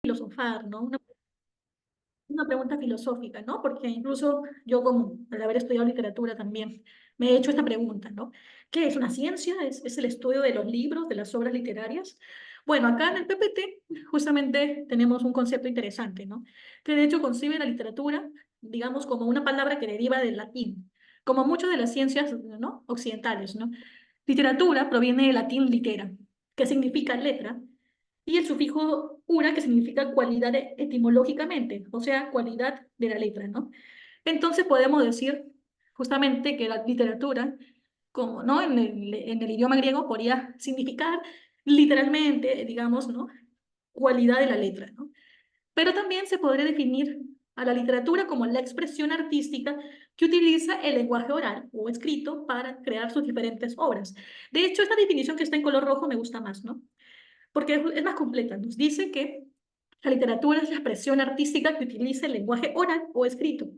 filosofar, ¿no? Una pregunta filosófica, ¿no? Porque incluso yo, como al haber estudiado literatura también, me he hecho esta pregunta, ¿no? ¿Qué es una ciencia? ¿Es el estudio de los libros, de las obras literarias? Bueno, acá en el PPT justamente tenemos un concepto interesante, ¿no? Que de hecho concibe la literatura, digamos, como una palabra que deriva del latín, como muchas de las ciencias, ¿no? Occidentales, ¿no? Literatura proviene del latín litera, que significa letra, y el sufijo ura, que significa cualidad etimológicamente, o sea, cualidad de la letra, ¿no? Entonces podemos decir justamente que la literatura, como, ¿no? En el idioma griego podría significar literalmente, digamos, ¿no? Cualidad de la letra, ¿no? Pero también se podría definir a la literatura como la expresión artística que utiliza el lenguaje oral o escrito para crear sus diferentes obras. De hecho, esta definición que está en color rojo me gusta más, ¿no? Porque es más completa. Nos dice que la literatura es la expresión artística que utiliza el lenguaje oral o escrito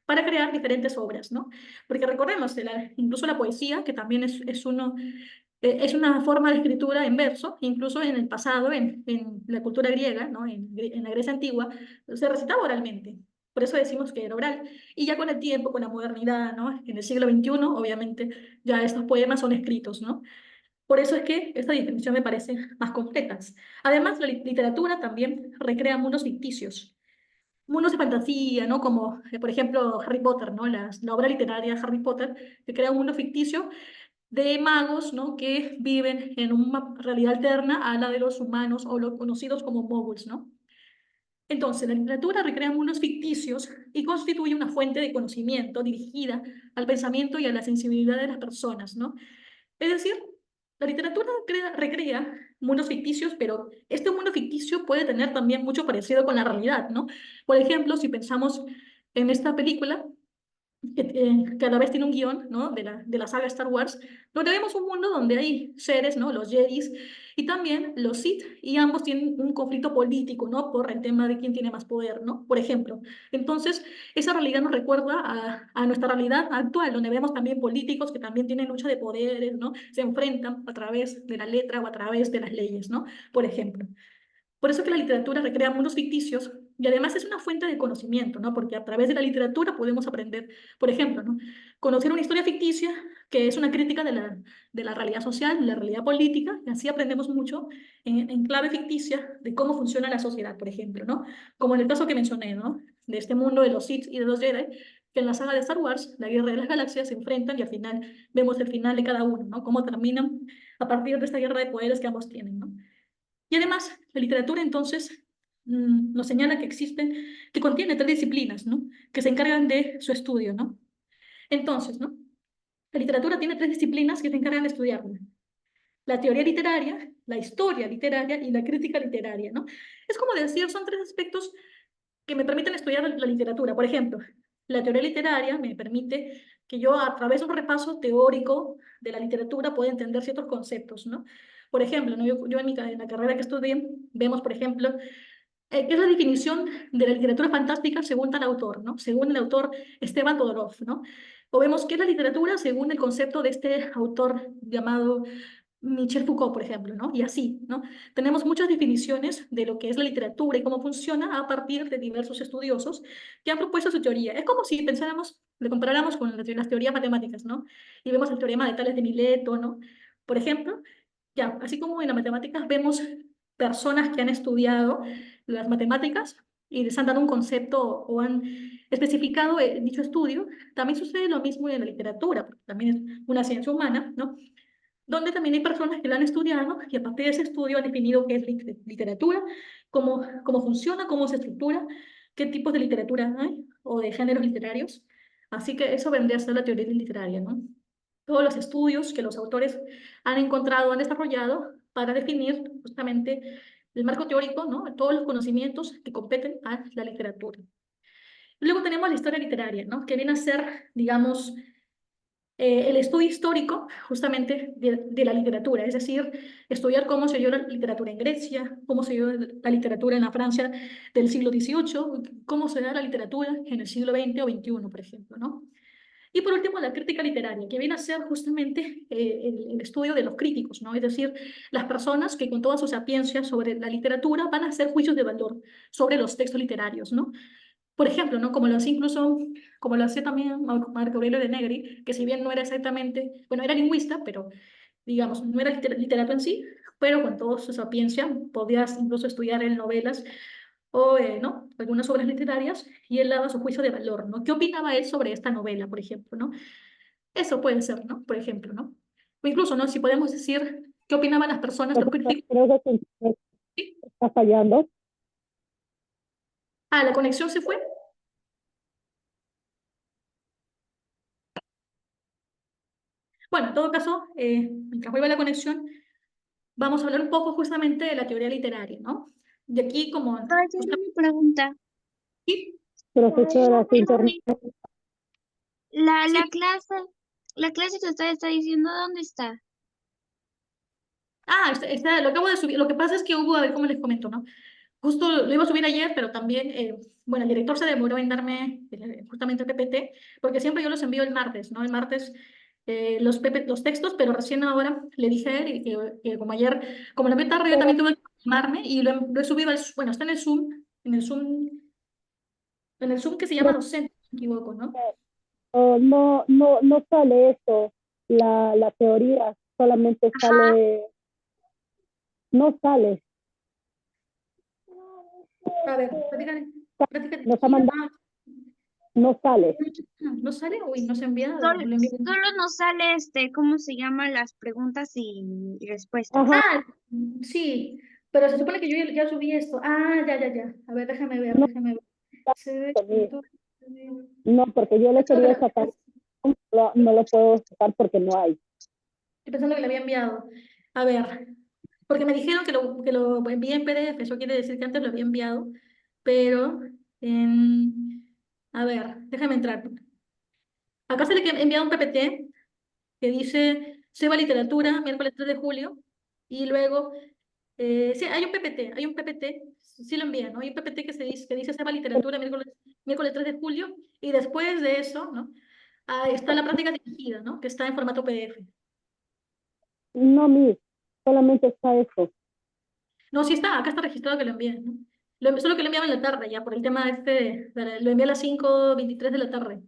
para crear diferentes obras, ¿no? Porque recordemos, incluso la poesía, que también es una forma de escritura en verso, incluso en el pasado, en la cultura griega, ¿no? En la Grecia antigua, se recitaba oralmente. Por eso decimos que era oral. Y ya con el tiempo, con la modernidad, ¿no? En el siglo XXI, obviamente, ya estos poemas son escritos, ¿no? Por eso es que esta definición me parece más completa. Además, la literatura también recrea mundos ficticios, mundos de fantasía, ¿no? Como, por ejemplo, Harry Potter, ¿no? La obra literaria de Harry Potter, que crea un mundo ficticio de magos, ¿no? Que viven en una realidad alterna a la de los humanos o los conocidos como moguls, ¿no? Entonces, la literatura recrea mundos ficticios y constituye una fuente de conocimiento dirigida al pensamiento y a la sensibilidad de las personas, ¿no? Es decir, la literatura recrea mundos ficticios, pero este mundo ficticio puede tener también mucho parecido con la realidad, ¿no? Por ejemplo, si pensamos en esta película, que a la vez tiene un guión, ¿no? De la saga Star Wars, donde vemos un mundo donde hay seres, ¿no? Los Jedis y también los Sith, y ambos tienen un conflicto político, ¿no? Por el tema de quién tiene más poder, ¿no? Por ejemplo. Entonces, esa realidad nos recuerda a nuestra realidad actual, donde vemos también políticos que también tienen lucha de poderes, ¿no? Se enfrentan a través de la letra o a través de las leyes, ¿no? Por ejemplo. Por eso que la literatura recrea mundos ficticios y además es una fuente de conocimiento, ¿no? Porque a través de la literatura podemos aprender, por ejemplo, ¿no? Conocer una historia ficticia que es una crítica de la realidad social, de la realidad política, y así aprendemos mucho en clave ficticia de cómo funciona la sociedad, por ejemplo, ¿no? Como en el caso que mencioné, ¿no? De este mundo de los Sith y de los Jedi, que en la saga de Star Wars, la Guerra de las Galaxias, se enfrentan y al final vemos el final de cada uno, ¿no? Cómo terminan a partir de esta guerra de poderes que ambos tienen, ¿no? Y además, la literatura entonces nos señala que existen, que contiene tres disciplinas, ¿no? Que se encargan de su estudio, ¿no? Entonces, ¿no? La literatura tiene tres disciplinas que se encargan de estudiarla. La teoría literaria, la historia literaria y la crítica literaria, ¿no? Es como decir, son tres aspectos que me permiten estudiar la literatura. Por ejemplo, la teoría literaria me permite que yo a través de un repaso teórico de la literatura pueda entender ciertos conceptos, ¿no? Por ejemplo, ¿no? Yo en la carrera que estudié, vemos, por ejemplo, qué es la definición de la literatura fantástica según tal autor, ¿no? Según el autor Esteban Todorov, ¿no? O vemos qué es la literatura según el concepto de este autor llamado Michel Foucault, por ejemplo, ¿no? Y así, ¿no? Tenemos muchas definiciones de lo que es la literatura y cómo funciona a partir de diversos estudiosos que han propuesto su teoría. Es como si pensáramos, le comparáramos con las teorías matemáticas, ¿no? Y vemos el teorema de Tales de Mileto, ¿no? Por ejemplo, ya, así como en las matemáticas vemos personas que han estudiado las matemáticas y les han dado un concepto o han especificado dicho estudio, también sucede lo mismo en la literatura, porque también es una ciencia humana, ¿no? Donde también hay personas que la han estudiado y a partir de ese estudio han definido qué es literatura, cómo funciona, cómo se estructura, qué tipos de literatura hay o de géneros literarios. Así que eso vendría a ser la teoría literaria, ¿no? Todos los estudios que los autores han encontrado, han desarrollado para definir justamente el marco teórico, ¿no? Todos los conocimientos que competen a la literatura. Luego tenemos la historia literaria, ¿no? Que viene a ser, digamos, el estudio histórico justamente de la literatura, es decir, estudiar cómo se dio la literatura en Grecia, cómo se dio la literatura en la Francia del siglo XVIII, cómo se da la literatura en el siglo XX o XXI, por ejemplo, ¿no? Y por último, la crítica literaria, que viene a ser justamente el estudio de los críticos, ¿no? Es decir, las personas que con toda su sapiencia sobre la literatura van a hacer juicios de valor sobre los textos literarios, ¿no? Por ejemplo, ¿no? Como lo hacía incluso, como lo hacía también Marco Aurelio de Negri, que si bien no era exactamente, bueno, era lingüista, pero digamos, no era literato en sí, pero con toda su sapiencia podías incluso estudiar en novelas o, ¿no? Algunas obras literarias, y él daba su juicio de valor, ¿no? ¿Qué opinaba él sobre esta novela, por ejemplo, ¿no? Eso puede ser, ¿no? Por ejemplo, ¿no? O incluso, ¿no? Si podemos decir qué opinaban las personas, los críticos. Creo que tu internet ¿Sí? está fallando, Ah, la conexión se fue. Bueno, en todo caso, mientras vuelva la conexión, vamos a hablar un poco justamente de la teoría literaria, ¿no? De aquí como... Ahora yo tengo una pregunta. Sí, profesora, su internet. Este, la, sí. la clase, la clase que usted está diciendo, ¿dónde está? Ah, lo acabo de subir. Lo que pasa es que hubo, a ver cómo les comento, ¿no? Justo lo iba a subir ayer, pero también, bueno, el director se demoró en darme justamente el PPT, porque siempre yo los envío el martes, ¿no? El martes los textos, pero recién ahora le dije a él y que como ayer, como lo vi tarde, yo también tuve que llamarme y lo he subido al, bueno, está en el Zoom que se llama Docente, si no me equivoco, ¿no? No sale eso, la teoría, solamente Ajá. sale, no sale, A ver, práctica nos ha dirigida. mandado, Ah, no sale. no sale, uy, no se ha enviado, Solo, lo envié. solo nos sale ¿cómo se llaman las preguntas y respuestas? Ajá, Ah, sí, pero se supone que yo ya subí esto. Ah, ya. A ver, no, déjame ver. Se ve sale. YouTube. No, porque yo le Pensando que quería sacar, no lo puedo sacar porque no hay. estoy pensando que le había enviado. A ver, porque me dijeron que lo envié en PDF, eso quiere decir que antes lo había enviado, pero a ver, déjame entrar. Acá se le he enviado un PPT que dice Seba Literatura, miércoles 3 de julio, y luego, sí, hay un PPT, sí lo envía, ¿no? Hay un PPT que dice Seba Literatura, miércoles 3 de julio, y después de eso, ¿no? Ah, está la práctica dirigida, ¿no? Que está en formato PDF. No, solamente está eso. No, sí está, acá está registrado que lo envié, ¿no? Solo que lo enviaba en la tarde ya, por el tema este, lo envié a las 5:23 de la tarde.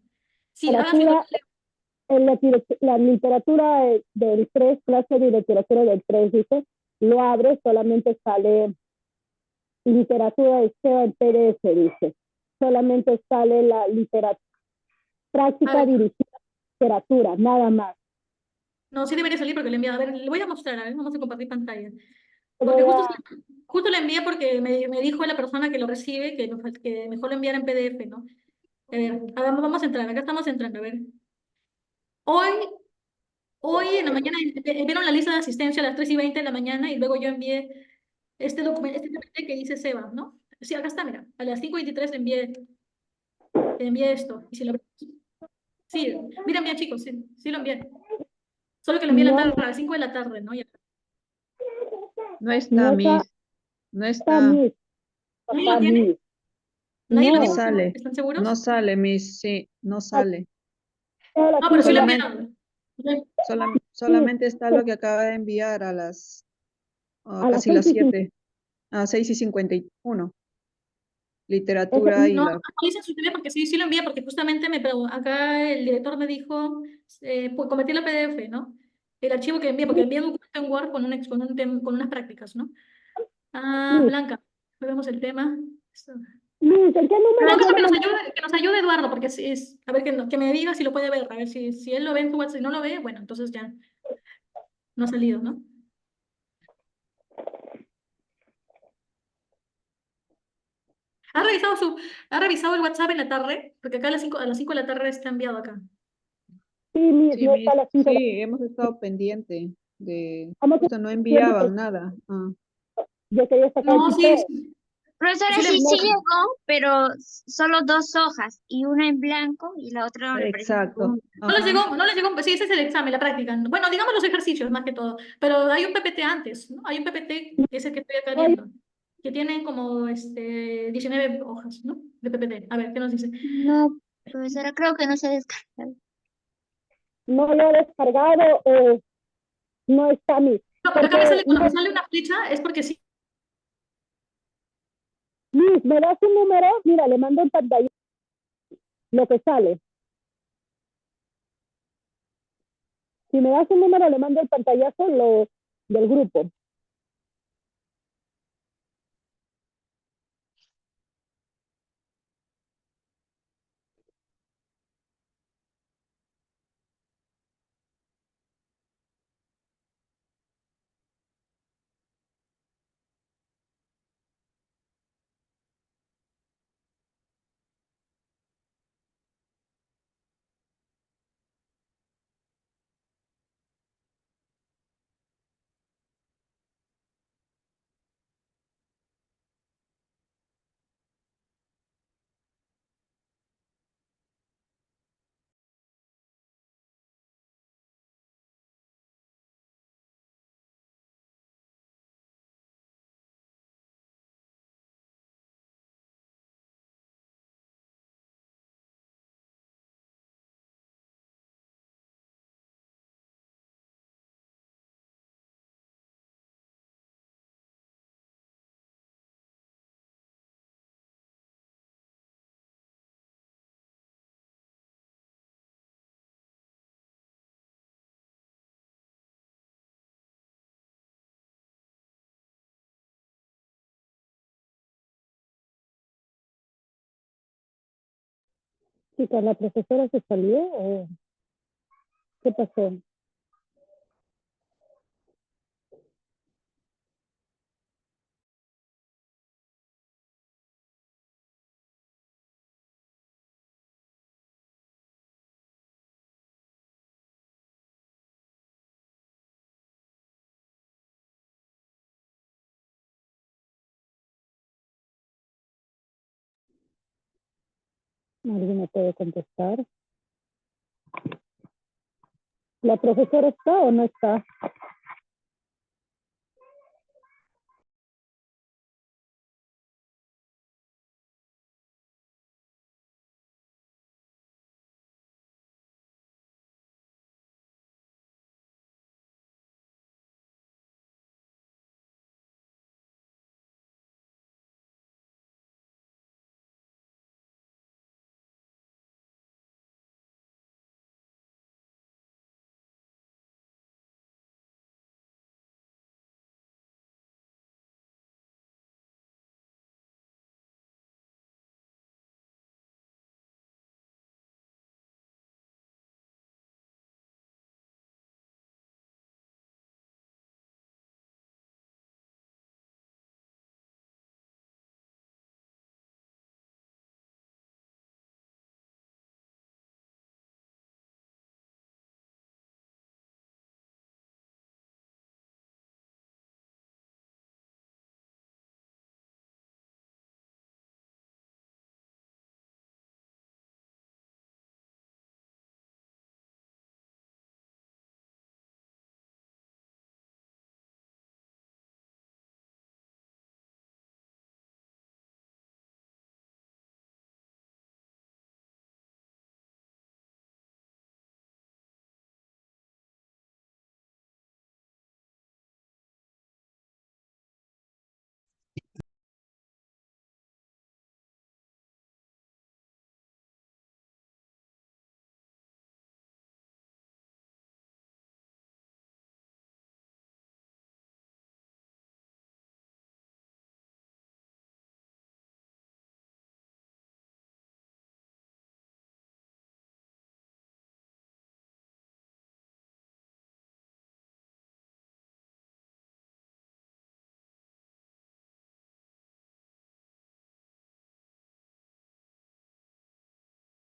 Sí, haga su Literatura, la literatura del 3 clase de literatura del 3 dice, lo abre, solamente sale literatura de SEO en PDF, dice. Solamente sale la literatura, A práctica ver, dirigida a literatura, nada más. no, sí debería salir porque lo envié. A ver, le voy a mostrar, a ver, vamos a compartir pantalla. Porque Voy a, justo le envié porque me dijo la persona que lo recibe que mejor lo enviara en PDF, ¿no? A ver, vamos a entrar, acá estamos entrando, a ver. Hoy, hoy en la mañana vieron la lista de asistencia a las 3:20 de la mañana y luego yo envié este documento, este PPT que dice Seba, ¿no? Sí, acá está, mira, a las 5:23 le envié esto. Y si lo, sí, miren bien chicos, sí lo envié. Solo que lo envié en la no, tarde, a las 5 de la tarde, ¿no? No está, no está, Miss. No está está. Miss, ¿Nadie lo está tiene? Miss. ¿Nadie lo No No, tiene? sale. ¿Están No seguros? sale, Miss. Sí, no sale. ahora No, sí, pero sí lo Solamente, enviaron. sí, solamente está lo que acaba de enviar a las a las casi las 6:50. 7, a 6:51. Ese, Literatura y No, la. actualicen su CV porque sí lo envié, porque justamente acá el director me dijo, pues convertí la PDF, ¿no? El archivo que envié, porque envié un documento en Word con unas prácticas, ¿no? Ah, Miss, Blanca, vemos el tema. Miss, ¿en qué En todo número yo caso, le mandé? que nos ayude Eduardo, porque a ver, que me diga si lo puede ver, a ver si él lo ve en su WhatsApp, si no lo ve, bueno, entonces ya no ha salido, ¿no? ¿Ha revisado el WhatsApp en la tarde? Porque acá a las 5 de la tarde está enviado acá. Sí, Miss, Sí, no está a Miss. las 5. Sí, hemos estado pendiente de. Vamos a Justo no tiempo que enviaban nada. yo quería sacar el No, tipo de, Profesora, sí le sí, no, sí llegó, pero solo dos hojas y una en blanco y la otra no le parece que Exacto. Ajá. no les llegó, sí, ese es el examen, la práctica. Bueno, digamos los ejercicios más que todo, pero hay un PPT antes, ¿no? Hay un PPT que es el que estoy acá no hay, viendo, que tiene como 19 hojas, ¿no? De PPT. A ver, ¿qué nos dice? No, profesora, creo que no se ha descargado. no lo he descargado o no está a mí. No, porque acá me Porque sale, cuando me sale una flecha es porque sí. Liz, me das un número, mira, le mando en pantalla lo que sale. Si me das un número, le mando el pantallazo del grupo. Chicas, ¿la profesora se salió o qué pasó? ¿Alguien me puede contestar? ¿La profesora está o no está?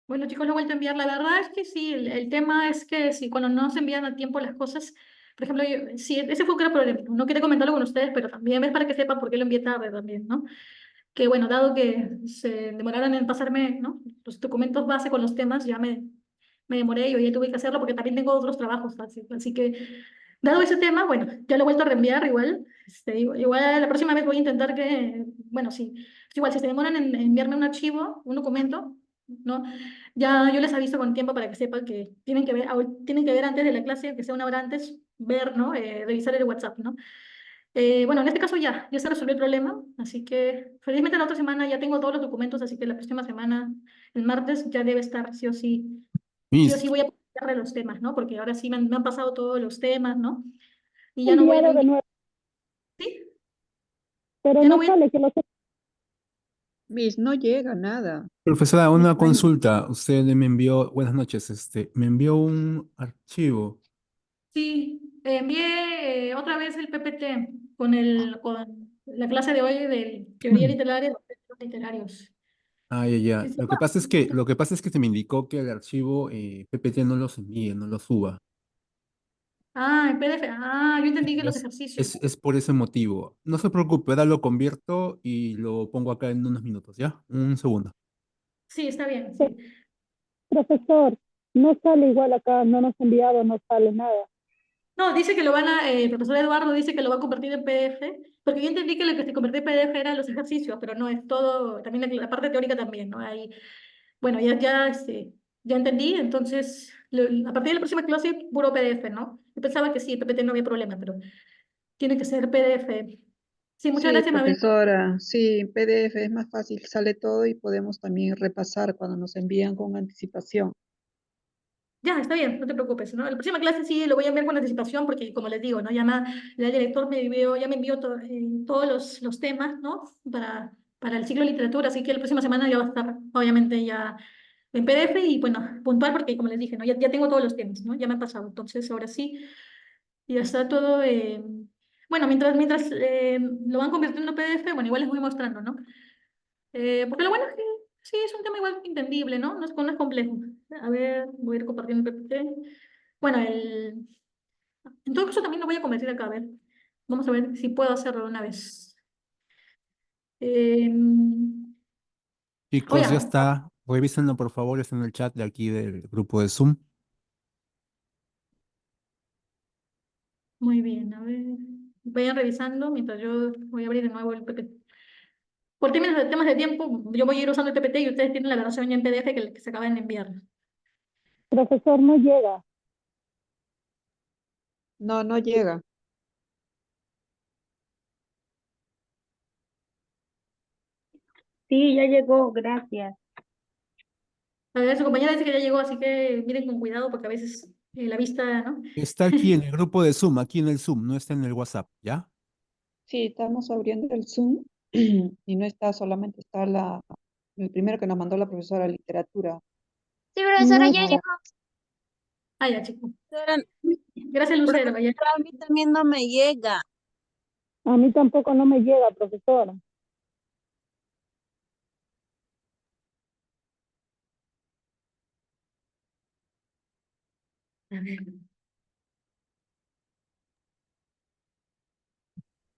Bueno, chicos, lo he vuelto a enviar. La verdad es que sí, el tema es que si cuando no se envían a tiempo las cosas, por ejemplo, sí, ese fue un gran problema. No quería comentarlo con ustedes, pero también es para que sepan por qué lo envié tarde también, ¿no? Que bueno, dado que se demoraron en pasarme, ¿no? Los documentos base con los temas, me demoré y hoy ya tuve que hacerlo porque también tengo otros trabajos, así que, dado ese tema, bueno, ya lo he vuelto a reenviar igual. Igual la próxima vez voy a intentar que, bueno, sí, igual si se demoran en enviarme un archivo, un documento, ¿no? Ya yo les aviso con tiempo para que sepan que tienen que ver antes de la clase, que sea una hora antes, ver, ¿no? Revisar el WhatsApp, ¿no? Bueno, en este caso ya se resolvió el problema, así que felizmente la otra semana ya tengo todos los documentos, así que la próxima semana, el martes, ya debe estar sí o Miss, sí voy a ponerle los temas, ¿no? Porque ahora sí me han pasado todos los temas, ¿no? Y ya no voy a Enviado tener de que... nuevo, ¿Sí? pero Ya no no voy a... sale que los Miss, no llega nada. profesora, No una encuentro. consulta. Usted me envió, buenas noches, me envió un archivo. Sí, envié otra vez el PPT con la clase de hoy de teoría literaria de los textos literarios. Ah, ya, ya. Sí, sí, Lo que pasa es que se me indicó que el archivo PPT no los envíe, no los suba. ah, en PDF. Ah, yo entendí que Y los Es, ejercicios. es, es por ese motivo. No se preocupe, ahora lo convierto y lo pongo acá en unos minutos, ¿ya? Un segundo. Sí, está bien, sí. profesor, no sale igual acá, no nos ha enviado, no sale nada. No, dice que el profesor Eduardo dice que lo va a convertir en PDF, porque yo entendí que lo que se convertía en PDF eran los ejercicios, pero no, es todo, también la parte teórica también, ¿no? Ahí, bueno, ya entendí, entonces, a partir de la próxima clase, puro PDF, ¿no? Yo pensaba que sí, el PPT no había problema, pero tiene que ser PDF. Sí, muchas Sí, gracias, Mabel. profesora, sí, PDF es más fácil, sale todo y podemos también repasar cuando nos envían con anticipación. Ya, está bien, no te preocupes, ¿no? La próxima clase sí lo voy a enviar con anticipación porque, como les digo, ¿no? Ya el director ya me envió todos los temas, ¿no? Para el ciclo de literatura, así que la próxima semana ya va a estar, obviamente, ya en PDF y, bueno, puntual porque, como les dije, ¿no? Ya tengo todos los temas, ¿no? Ya me han pasado, entonces ahora sí, ya está todo. Bueno, mientras lo van convirtiendo en PDF, bueno, igual les voy mostrando, ¿no? Porque lo bueno es que sí, es un tema igual entendible, ¿no? No es complejo. A ver, voy a ir compartiendo el PPT. Bueno, en todo caso también lo voy a convertir acá, a ver. Vamos a ver si puedo hacerlo de una vez. Eh, Chicos, ya Oye, está. Revísenlo, por favor, está en el chat de aquí del grupo de Zoom. muy bien, a ver. Vayan revisando mientras yo voy a abrir de nuevo el PPT. Por temas de tiempo, yo voy a ir usando el PPT y ustedes tienen la versión ya en PDF que se acaban de enviar. Profesor, no llega. No, no llega. Sí, ya llegó, gracias. A ver, su compañera dice que ya llegó, así que miren con cuidado porque a veces la vista, ¿no? Está aquí en el grupo de Zoom, aquí en el Zoom, no está en el WhatsApp, ¿ya? Sí, estamos abriendo el Zoom y no está solamente, está el primero que nos mandó la profesora de literatura. Sí, profesora, No ya está. llegó. Ah, ya, chico. Profesora, Gracias, Lucero. Ya. profesora, a mí también no me llega. A mí tampoco no me llega, profesor. A ver.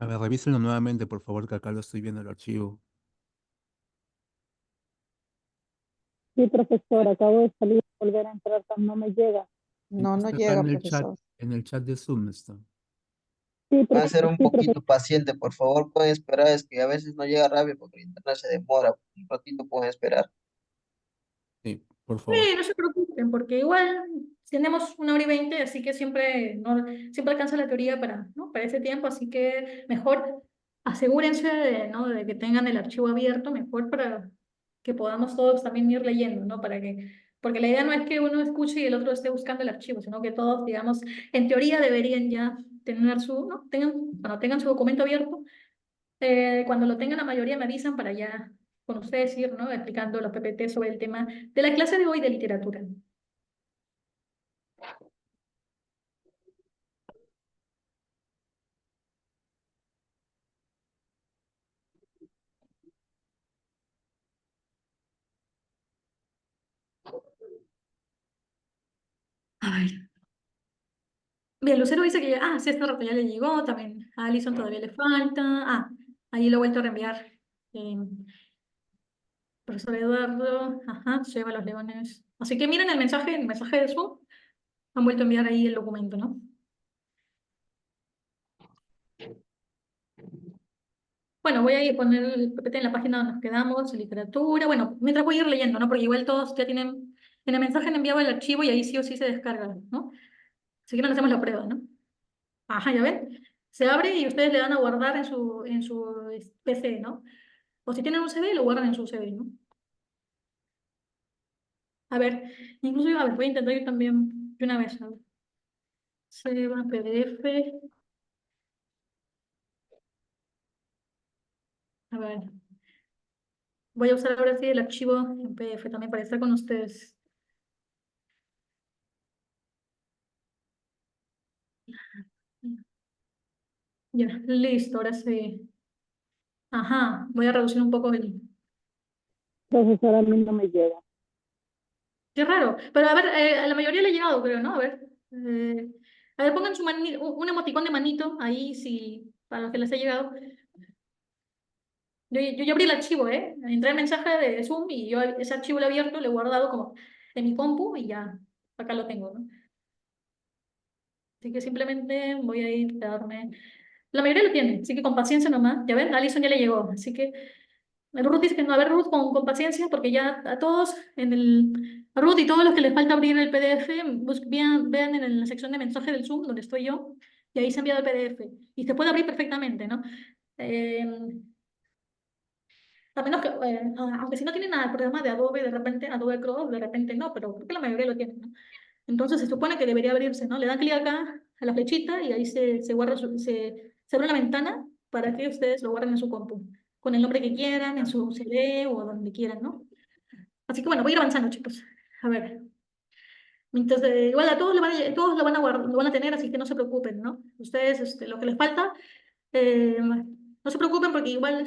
A ver, revísenlo nuevamente, por favor, que acá lo estoy viendo el archivo. Sí, profesor, acabo de salir, volver a entrar, no me llega. No, no Está acá llega, chat, profesor. en el chat de Zoom está. Sí, Pueden ser un sí, profesor. poquito paciente, por favor, pueden esperar, es que a veces no llega rápido porque el internet se demora, un ratito pueden esperar. Sí, por Sí, favor. no se preocupen, porque igual tenemos 1 hora y 20, así que siempre alcanza la teoría ¿no? Para ese tiempo, así que mejor asegúrense ¿no? de que tengan el archivo abierto, mejor para que podamos todos también ir leyendo, ¿no? Porque la idea no es que uno escuche y el otro esté buscando el archivo, sino que todos, digamos, en teoría deberían ya tener ¿no? Cuando tengan su documento abierto, cuando lo tengan la mayoría me avisan para ya con ustedes ir, ¿no? Explicando los PPT sobre el tema de la clase de hoy de literatura. A ver. Bien, Lucero dice que sí, este rato ya le llegó, también a Alison todavía le falta. Ahí lo he vuelto a reenviar. Eh, Profesor Eduardo, ajá, lleva los leones. Así que miren el mensaje de Zoom, han vuelto a enviar ahí el documento, ¿no? Bueno, voy a ir a poner el PPT en la página donde nos quedamos, literatura. Bueno, mientras voy a ir leyendo, ¿no? Porque igual todos ya tienen, en el mensaje han enviado el archivo y ahí sí o sí se descarga, ¿no? Así que no hacemos la prueba, ¿no? Ajá, ya ven. Se abre y ustedes le dan a guardar en su PC, ¿no? O si tienen un CD, lo guardan en su CD, ¿no? A ver, incluso yo, a ver, voy a intentar yo también de una vez, a ver. Se va PDF. A ver, voy a usar ahora sí el archivo en PDF también para estar con ustedes. Ya, listo, ahora sí. Ajá, voy a reducir un poco el... Profesora, a mí no me llega. Qué raro, pero a ver, a la mayoría le ha llegado, creo, ¿no? A ver, pongan un emoticón de manito ahí, si, para los que les ha llegado. Yo ya abrí el archivo, ¿eh? Entré el mensaje de Zoom y yo ese archivo lo he abierto, lo he guardado como en mi compu y ya, acá lo tengo, ¿no? Así que simplemente voy a ir a darme... La mayoría lo tiene, así que con paciencia nomás. Ya ven, a Alison ya le llegó, así que... Ruth dice que no, a ver, Ruth, con paciencia, porque ya a todos en el... A Ruth y todos los que les falta abrir el PDF, vean en la sección de mensajes del Zoom, donde estoy yo, y ahí se ha enviado el PDF. Y se puede abrir perfectamente, ¿no? Eh, a menos que, aunque si no tienen nada, el programa de Adobe, de repente, Adobe Cross, de repente no, pero creo que la mayoría lo tienen, ¿no? Entonces se supone que debería abrirse, ¿no? Le dan clic acá a la flechita y ahí se guarda, se abre la ventana para que ustedes lo guarden en su compu, con el nombre que quieran, en su CD o donde quieran, ¿no? Así que bueno, voy a ir avanzando, chicos. A ver. Mientras, igual a todos, todos lo van a lo van a tener, así que no se preocupen, ¿no? Ustedes, lo que les falta, no se preocupen porque igual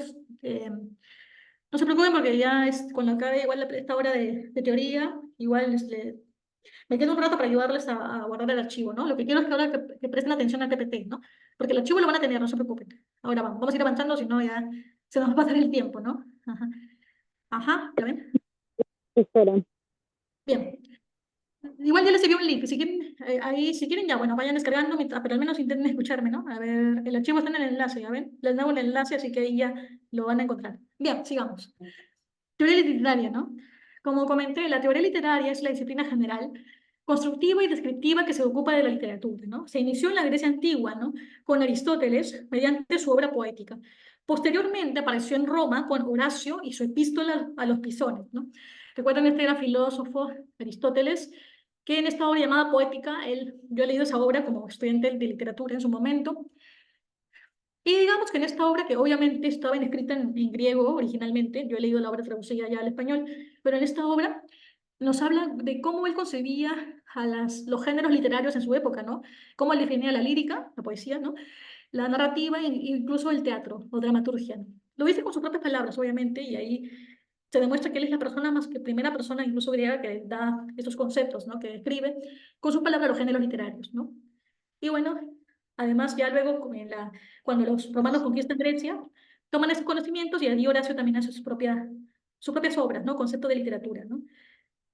no se preocupen porque ya es cuando acabe igual esta hora de teoría, igual me quedo un rato para ayudarles a guardar el archivo, ¿no? Lo que quiero es que ahora que presten atención al PPT, ¿no? Porque el archivo lo van a tener, no se preocupen. Ahora vamos a ir avanzando, si no ya se nos va a pasar el tiempo, ¿no? Ajá, ajá, ¿ya ven? Espera. Bien. Igual ya les envié un link, si quieren, ahí, si quieren ya, bueno, vayan descargando, pero al menos intenten escucharme, ¿no? A ver, el archivo está en el enlace, ¿ya ven? Les hago el enlace, así que ahí ya lo van a encontrar. Bien, sigamos. Teoría literaria, ¿no? Como comenté, la teoría literaria es la disciplina general, constructiva y descriptiva que se ocupa de la literatura, ¿no? Se inició en la Grecia antigua, ¿no? Con Aristóteles, mediante su obra poética. Posteriormente apareció en Roma con Horacio y su epístola a los Pisones, ¿no? Recuerdan, este era filósofo, Aristóteles, que en esta obra llamada Poética, yo he leído esa obra como estudiante de literatura en su momento, y digamos que en esta obra, que obviamente estaba escrita en griego originalmente, yo he leído la obra traducida ya al español, pero en esta obra nos habla de cómo él concebía a los géneros literarios en su época, ¿no? Cómo él definía la lírica, la poesía, ¿no? La narrativa e incluso el teatro o dramaturgia, ¿no? Lo dice con sus propias palabras, obviamente, y ahí se demuestra que él es la persona más que primera persona, incluso griega, que da estos conceptos, ¿no? Que describe con sus palabras los géneros literarios, ¿no? Y bueno, además ya luego cuando los romanos conquistan Grecia, toman esos conocimientos y allí Horacio también hace sus propias obras, ¿no? Concepto de literatura, ¿no?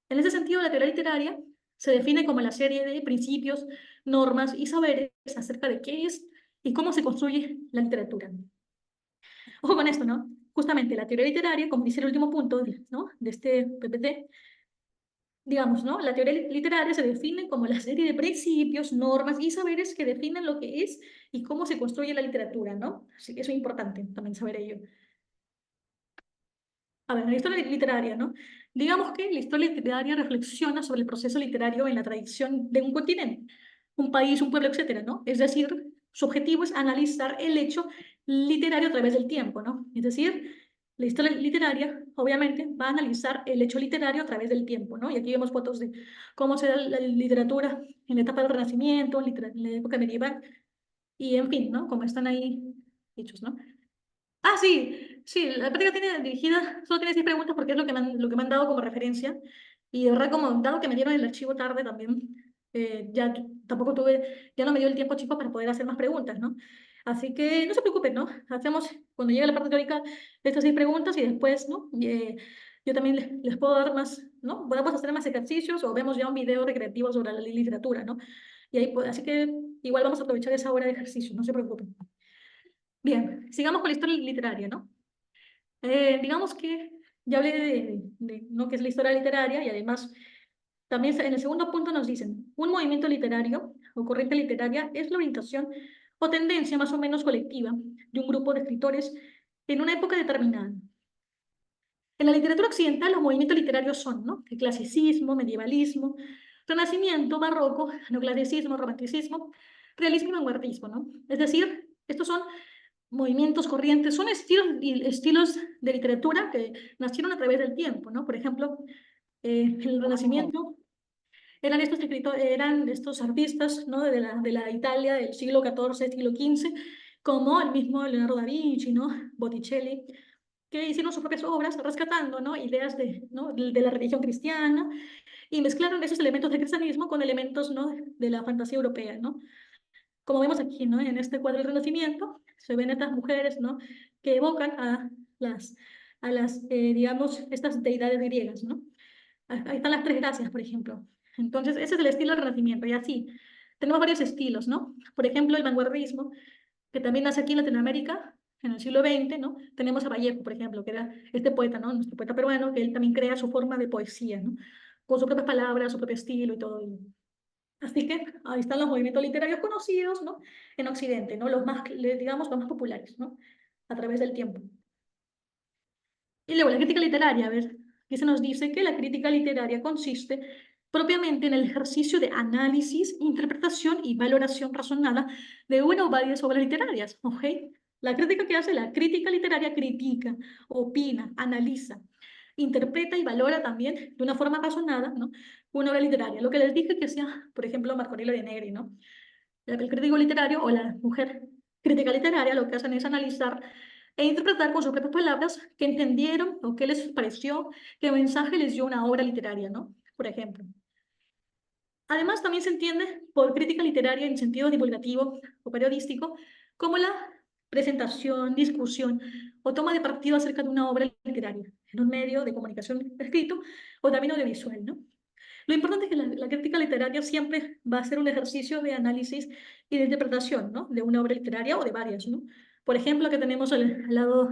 En ese sentido, la teoría literaria se define como la serie de principios, normas y saberes acerca de qué es y cómo se construye la literatura. Ojo con esto, ¿no? Justamente la teoría literaria, como dice el último punto, ¿no? De este PPT, digamos, ¿no? La teoría literaria se define como la serie de principios, normas y saberes que definen lo que es y cómo se construye la literatura, ¿no? Así que eso es importante también saber ello. A ver, la historia literaria, ¿no? Digamos que la historia literaria reflexiona sobre el proceso literario en la tradición de un continente, un país, un pueblo, etcétera, ¿no? Es decir, su objetivo es analizar el hecho literario a través del tiempo, ¿no? Es decir, la historia literaria, obviamente, va a analizar el hecho literario a través del tiempo, ¿no? Y aquí vemos fotos de cómo se da la literatura en la etapa del Renacimiento, en la época medieval, y en fin, ¿no? Como están ahí dichos, ¿no? Ah, sí, sí, la práctica tiene dirigida, solo tiene 6 preguntas porque es lo que me han dado como referencia. Y de verdad, como dado que me dieron el archivo tarde también, tampoco ya no me dio el tiempo, chicos, para poder hacer más preguntas, ¿no? Así que no se preocupen, ¿no? Hacemos, cuando llegue la parte teórica, estas 6 preguntas y después, ¿no? Yo también les puedo dar más, ¿no? Podemos hacer más ejercicios o vemos ya un video recreativo sobre la literatura, ¿no? Y ahí, así que igual vamos a aprovechar esa hora de ejercicio, no se preocupen. Bien, sigamos con la historia literaria, ¿no? Digamos que ya hablé ¿no? qué es la historia literaria y además también en el segundo punto nos dicen, un movimiento literario o corriente literaria es la orientación o tendencia más o menos colectiva de un grupo de escritores en una época determinada. En la literatura occidental los movimientos literarios son, ¿no? El clasicismo, medievalismo, renacimiento, barroco, neoclasicismo, romanticismo, realismo y vanguardismo, ¿no? Es decir, estos son movimientos, corrientes, son estilos de literatura que nacieron a través del tiempo, ¿no? Por ejemplo, el Renacimiento eran estos artistas, ¿no? de la Italia del siglo XIV, siglo XV, como el mismo Leonardo da Vinci, ¿no? Botticelli, que hicieron sus propias obras rescatando, ¿no? ideas ¿no? de la religión cristiana y mezclaron esos elementos del cristianismo con elementos, ¿no? de la fantasía europea, ¿no? Como vemos aquí, ¿no? En este cuadro del Renacimiento, se ven estas mujeres, ¿no? que evocan digamos, estas deidades griegas, ¿no? Ahí están las tres gracias, por ejemplo. Entonces, ese es el estilo del Renacimiento, y así. Tenemos varios estilos, ¿no? Por ejemplo, el vanguardismo, que también nace aquí en Latinoamérica, en el siglo XX, ¿no? Tenemos a Vallejo, por ejemplo, que era este poeta, ¿no? Nuestro poeta peruano, que él también crea su forma de poesía, ¿no? Con sus propias palabras, su propio estilo y todo. Así que ahí están los movimientos literarios conocidos, ¿no? En Occidente, ¿no? Los más, digamos, los más populares, ¿no? A través del tiempo. Y luego la crítica literaria, a ver, aquí se nos dice que la crítica literaria consiste propiamente en el ejercicio de análisis, interpretación y valoración razonada de una o varias obras literarias, ¿ok? La crítica que hace la crítica literaria critica, opina, analiza, interpreta y valora también de una forma razonada, ¿no? Una obra literaria. Lo que les dije que hacía, por ejemplo, Marco Aurelio de Negri, ¿no? El crítico literario o la mujer crítica literaria lo que hacen es analizar e interpretar con sus propias palabras qué entendieron o qué les pareció, qué mensaje les dio una obra literaria, ¿no? Por ejemplo. Además, también se entiende por crítica literaria en sentido divulgativo o periodístico como la presentación, discusión o toma de partido acerca de una obra literaria en un medio de comunicación escrito o también audiovisual, ¿no? Lo importante es que la crítica literaria siempre va a ser un ejercicio de análisis y de interpretación, ¿no? De una obra literaria o de varias, ¿no? Por ejemplo, que tenemos al lado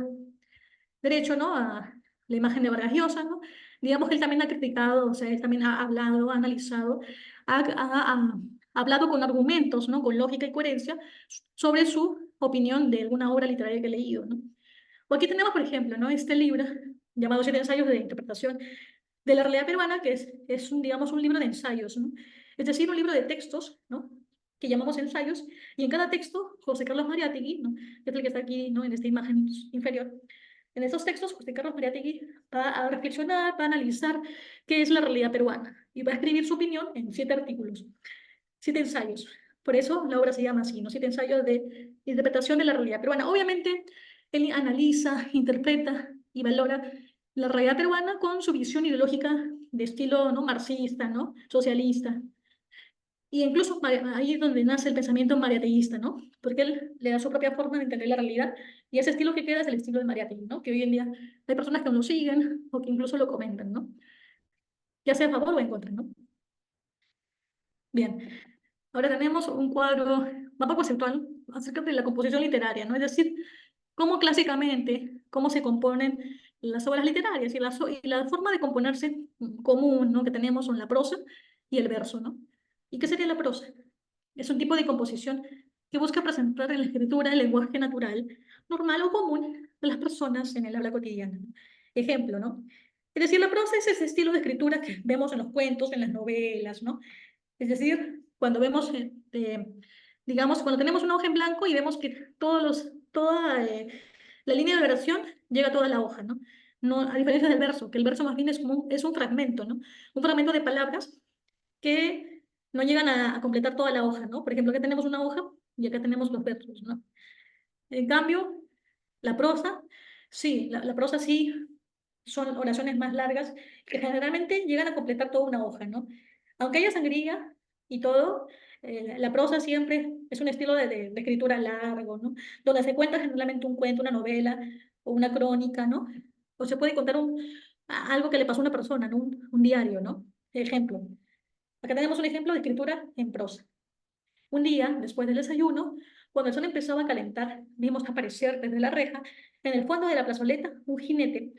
derecho, ¿no? A la imagen de Vargas Llosa, ¿no? Digamos que él también ha criticado, o sea, él también ha hablado, ha analizado, ha hablado con argumentos, ¿no? Con lógica y coherencia sobre su opinión de alguna obra literaria que ha leído, ¿no? O aquí tenemos, por ejemplo, ¿no? Este libro llamado Siete ensayos de interpretación de la realidad peruana, que es digamos, un libro de ensayos, ¿no? Es decir, un libro de textos, ¿no? Que llamamos ensayos, y en cada texto, José Carlos Mariátegui, ¿no? Que es el que está aquí, ¿no? En esta imagen inferior. En esos textos, José Carlos Mariátegui va a reflexionar, va a analizar qué es la realidad peruana, y va a escribir su opinión en 7 artículos, 7 ensayos. Por eso la obra se llama así, ¿no? 7 ensayos de interpretación de la realidad peruana. Obviamente, él analiza, interpreta y valora la realidad peruana con su visión ideológica de estilo, ¿no? marxista, ¿no? socialista. Y incluso ahí es donde nace el pensamiento mariateísta, ¿no? Porque él le da su propia forma de entender la realidad, y ese estilo que queda es el estilo de Mariátegui, ¿no? Que hoy en día hay personas que no lo siguen o que incluso lo comentan, ¿no? Ya sea a favor o en contra, ¿no? Bien, ahora tenemos un cuadro mapa conceptual acerca de la composición literaria, ¿no? Es decir, cómo clásicamente, cómo se componen las obras literarias y la forma de componerse común, ¿no? que tenemos son la prosa y el verso, ¿no? ¿Y qué sería la prosa? Es un tipo de composición que busca presentar en la escritura el lenguaje natural, normal o común de las personas en el habla cotidiana, ¿no? Ejemplo, ¿no? Es decir, la prosa es ese estilo de escritura que vemos en los cuentos, en las novelas, ¿no? Es decir, cuando vemos, digamos, cuando tenemos una hoja en blanco y vemos que toda la línea de oración llega a toda la hoja, ¿no? No, a diferencia del verso, que el verso más bien es un fragmento, ¿no? Un fragmento de palabras que no llegan a completar toda la hoja, ¿no? Por ejemplo, acá tenemos una hoja y acá tenemos los versos, ¿no? En cambio, la prosa, sí, la prosa sí son oraciones más largas que generalmente llegan a completar toda una hoja, ¿no? Aunque haya sangría y todo, la prosa siempre es un estilo de escritura largo, ¿no? Donde se cuenta generalmente un cuento, una novela o una crónica, ¿no? O se puede contar algo que le pasó a una persona, ¿no? Un diario, ¿no? Ejemplo. Acá tenemos un ejemplo de escritura en prosa. Un día, después del desayuno, Cuando el sol empezaba a calentar, vimos aparecer desde la reja, en el fondo de la plazoleta, un jinete,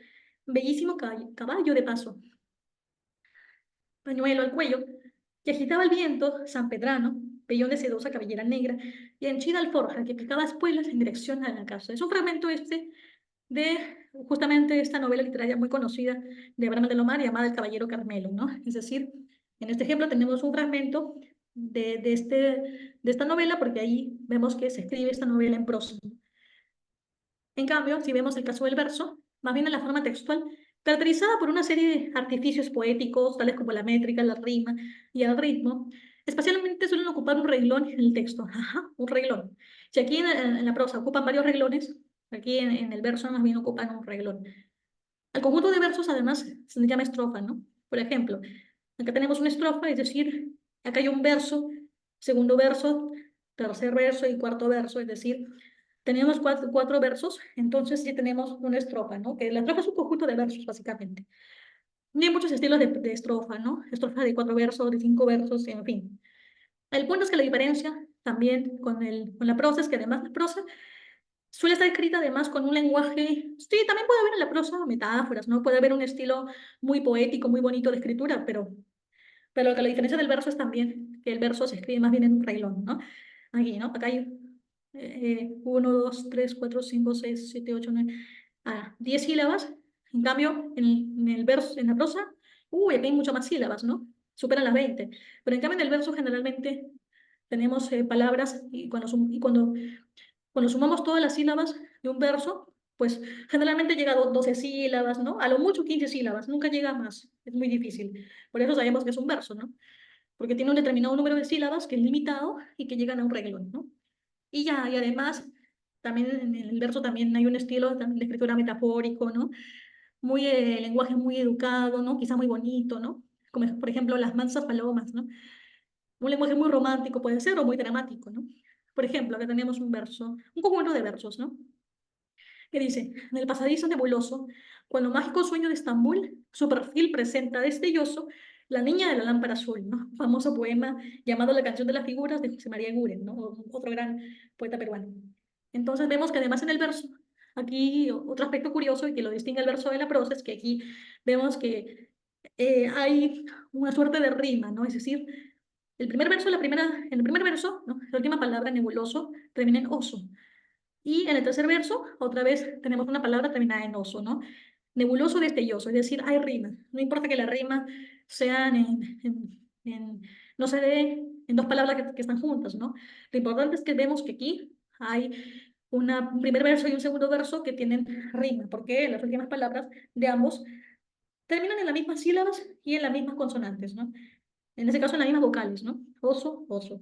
bellísimo caballo de paso, pañuelo al cuello, que agitaba el viento sanpedrano, pellón de sedosa cabellera negra, y henchida alforja que picaba espuelas en dirección a la casa. Es un fragmento de justamente esta novela literaria muy conocida de Abraham de Lomar llamada El Caballero Carmelo, ¿no? Es decir, en este ejemplo tenemos un fragmento de esta novela porque ahí vemos que se escribe esta novela en prosa. En cambio, si vemos el caso del verso, más bien en la forma textual, caracterizada por una serie de artificios poéticos, tales como la métrica, la rima y el ritmo, especialmente suelen ocupar un reglón en el texto. Ajá, un reglón. Si aquí en la prosa ocupan varios reglones, aquí en el verso más bien ocupan un reglón. Al conjunto de versos, además, se le llama estrofa, ¿no? Por ejemplo, acá tenemos una estrofa, es decir, acá hay un verso, segundo verso, tercer verso y cuarto verso, es decir, tenemos cuatro versos, entonces sí tenemos una estrofa, ¿no? Que la estrofa es un conjunto de versos, básicamente. Y hay muchos estilos de estrofa, ¿no? Estrofa de 4 versos, de 5 versos, en fin. El punto es que la diferencia también con la prosa es que además la prosa suele estar escrita además con un lenguaje, sí, también puede haber en la prosa metáforas, ¿no? Puede haber un estilo muy poético, muy bonito de escritura, pero que la diferencia del verso es también que el verso se escribe más bien en un reglón, ¿no? Aquí, ¿no? Acá hay 1, 2, 3, 4, 5, 6, 7, 8, 9, 10 sílabas. En cambio, en el verso, en la prosa, aquí hay muchas más sílabas, ¿no? Superan las 20. Pero en cambio en el verso generalmente tenemos palabras y cuando sumamos todas las sílabas de un verso, pues generalmente llega a 12 sílabas, ¿no? A lo mucho 15 sílabas, nunca llega a más. Es muy difícil. Por eso sabemos que es un verso, ¿no? Porque tiene un determinado número de sílabas que es limitado y que llegan a un reglón, ¿no? Y ya, y además, también en el verso también hay un estilo también de escritura metafórico, ¿no? Muy, lenguaje muy educado, ¿no? Quizá muy bonito, ¿no? Como por ejemplo las mansas palomas, ¿no? Un lenguaje muy romántico puede ser o muy dramático, ¿no? Por ejemplo, acá tenemos un verso, un conjunto de versos, ¿no? Que dice, en el pasadizo nebuloso, cuando mágico sueño de Estambul, su perfil presenta destelloso la niña de la lámpara azul, ¿no? Famoso poema llamado La canción de las figuras de José María Eguren, ¿no? Otro gran poeta peruano. Entonces vemos que además en el verso, aquí otro aspecto curioso y que lo distingue el verso de la prosa es que aquí vemos que hay una suerte de rima, ¿no? Es decir, el primer verso, en el primer verso, ¿no? La última palabra, nebuloso, termina en oso. Y en el tercer verso, otra vez tenemos una palabra terminada en oso, ¿no? Nebuloso, destelloso, es decir, hay rima. No importa que la rima sean no se dé en dos palabras que están juntas, ¿no? Lo importante es que vemos que aquí hay un primer verso y un segundo verso que tienen rima, porque las últimas palabras de ambos terminan en las mismas sílabas y en las mismas consonantes, ¿no? En ese caso en las mismas vocales, ¿no? Oso, oso.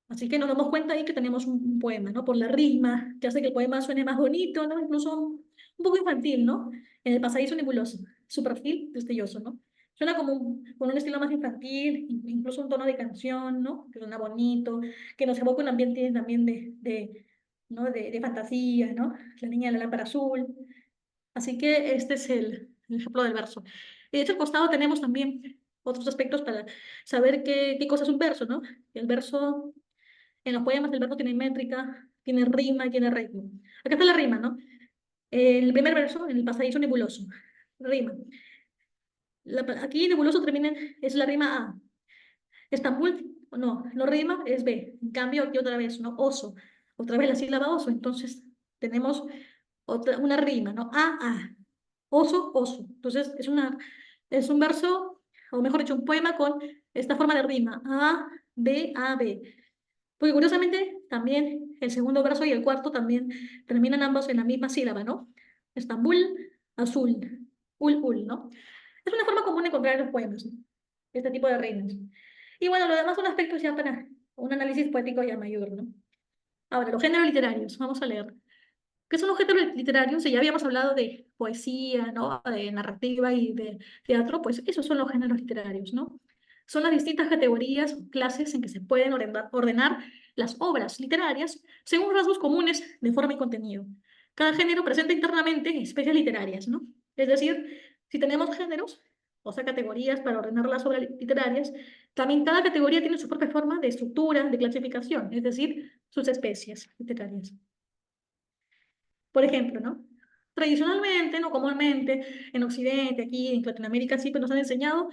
Así que nos damos cuenta ahí que tenemos un poema, ¿no? Por la rima, que hace que el poema suene más bonito, ¿no? Incluso un poco infantil, ¿no? En el pasadizo nebuloso, su perfil destelloso, ¿no? Suena como con un estilo más infantil, incluso un tono de canción, ¿no? Que suena bonito, que nos evoca un ambiente también ¿no? de fantasía, ¿no? La niña de la lámpara azul. Así que este es el ejemplo del verso. Y de hecho, al costado tenemos también otros aspectos para saber qué cosa es un verso, ¿no? El verso en los poemas el verbo tiene métrica, tiene rima y tiene ritmo. Acá está la rima, ¿no? En el primer verso, en el pasadizo nebuloso, rima. Aquí nebuloso es la rima A. Estambul, no rima, es B. En cambio, aquí otra vez, ¿no? Oso. Otra vez la sílaba oso. Entonces, tenemos una rima, ¿no? A. Oso, oso. Entonces, es un verso, o mejor dicho, un poema con esta forma de rima. A, B. Porque curiosamente también el segundo verso y el cuarto también terminan ambos en la misma sílaba, ¿no? Estambul, azul, ul, ¿no? Es una forma común de encontrar en los poemas, ¿no? Este tipo de rimas. Y bueno, lo demás son aspectos ya para un análisis poético ya mayor, ¿no? Ahora, los géneros literarios, vamos a leer. ¿Qué son los géneros literarios? Si ya habíamos hablado de poesía, ¿no? De narrativa y de teatro, pues esos son los géneros literarios, ¿no? Son las distintas categorías o clases en que se pueden ordenar las obras literarias según rasgos comunes de forma y contenido. Cada género presenta internamente especies literarias, ¿no? Es decir, si tenemos géneros, o sea, categorías para ordenar las obras literarias, también cada categoría tiene su propia forma de estructura, de clasificación. Es decir, sus especies literarias. Por ejemplo, ¿no? Tradicionalmente, no comúnmente, en Occidente, aquí en Latinoamérica, siempre nos han enseñado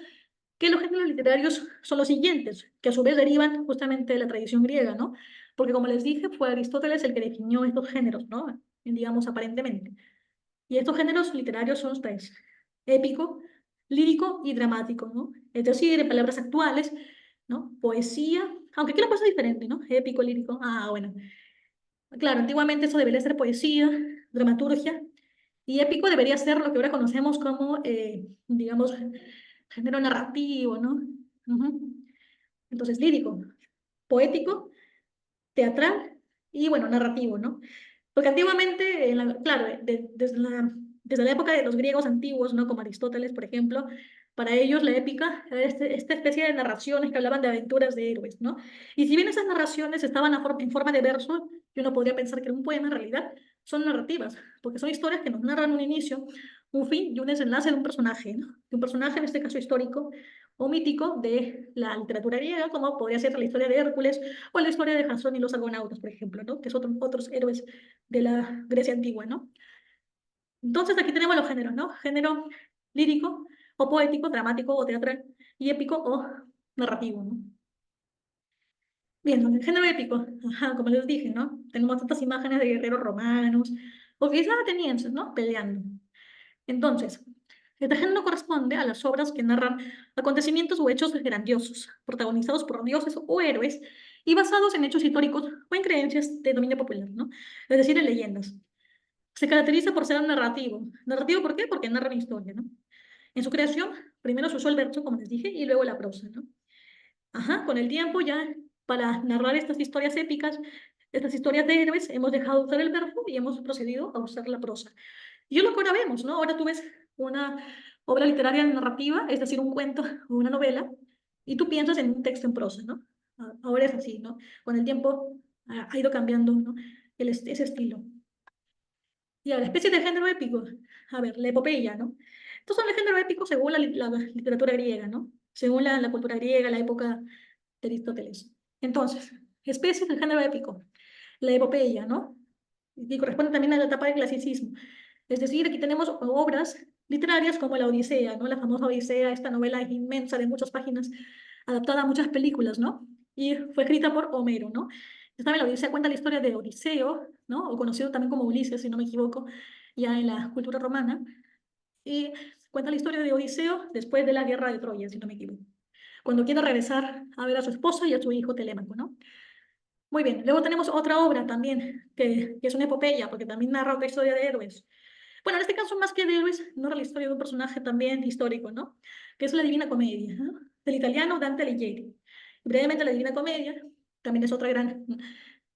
que los géneros literarios son los siguientes, que a su vez derivan justamente de la tradición griega, ¿no? Porque como les dije, fue Aristóteles el que definió estos géneros, ¿no? Digamos, aparentemente. Y estos géneros literarios son los tres: épico, lírico y dramático, ¿no? Es decir, en palabras actuales, ¿no? Poesía, aunque aquí la cosa es diferente, ¿no? Épico, lírico, bueno. Claro, antiguamente eso debería ser poesía, dramaturgia, y épico debería ser lo que ahora conocemos como, digamos, género narrativo, ¿no? Ujú. Entonces, lírico, poético, teatral y, bueno, narrativo, ¿no? Porque antiguamente, claro, desde la época de los griegos antiguos, ¿no? Como Aristóteles, por ejemplo, para ellos la épica era esta especie de narraciones que hablaban de aventuras de héroes, ¿no? Y si bien esas narraciones estaban en forma de verso, y uno podría pensar que era un poema, en realidad son narrativas, porque son historias que nos narran un inicio, un fin y un desenlace de un personaje, ¿no? De un personaje, en este caso histórico o mítico, de la literatura griega, como podría ser la historia de Hércules o la historia de Jasón y los argonautas, por ejemplo, ¿no? Que son otros héroes de la Grecia antigua, ¿no? Entonces aquí tenemos los géneros, ¿no? Género lírico o poético, dramático o teatral, y épico o narrativo, ¿no? Bien, el género épico, como les dije, ¿no? Tenemos tantas imágenes de guerreros romanos o quizás atenienses, ¿no? Peleando. Entonces, este género corresponde a las obras que narran acontecimientos o hechos grandiosos, protagonizados por dioses o héroes y basados en hechos históricos o en creencias de dominio popular, ¿no? Es decir, en leyendas. Se caracteriza por ser narrativo. ¿Narrativo por qué? Porque narra una historia, ¿no? En su creación, primero se usó el verso, como les dije, y luego la prosa, ¿no? Con el tiempo ya, para narrar estas historias épicas, estas historias de héroes, hemos dejado de usar el verbo y hemos procedido a usar la prosa. Y es lo que ahora vemos, ¿no? Ahora tú ves una obra literaria narrativa, es decir, un cuento o una novela, y tú piensas en un texto en prosa, ¿no? Ahora es así, ¿no? Con el tiempo ha ido cambiando, ¿no? Ese estilo. Y ahora, especies de género épico. A ver, la epopeya, ¿no? Estos son el género épico según la literatura griega, ¿no? Según la cultura griega, la época de Aristóteles. Entonces, especies del género épico. La epopeya, ¿no? Y corresponde también a la etapa del clasicismo. Es decir, aquí tenemos obras literarias como la Odisea, ¿no? La famosa Odisea, esta novela inmensa de muchas páginas, adaptada a muchas películas, ¿no? Y fue escrita por Homero, ¿no? También la Odisea cuenta la historia de Odiseo, ¿no? O conocido también como Ulises, si no me equivoco, ya en la cultura romana. Y cuenta la historia de Odiseo después de la guerra de Troya, si no me equivoco, cuando quiere regresar a ver a su esposa y a su hijo Telémaco, ¿no? Muy bien, luego tenemos otra obra también, que es una epopeya, porque también narra otra historia de héroes. Bueno, en este caso, más que de héroes, narra la historia de un personaje también histórico, ¿no? Que es la Divina Comedia, ¿no? Del italiano Dante Alighieri. Brevemente, la Divina Comedia también es otra gran,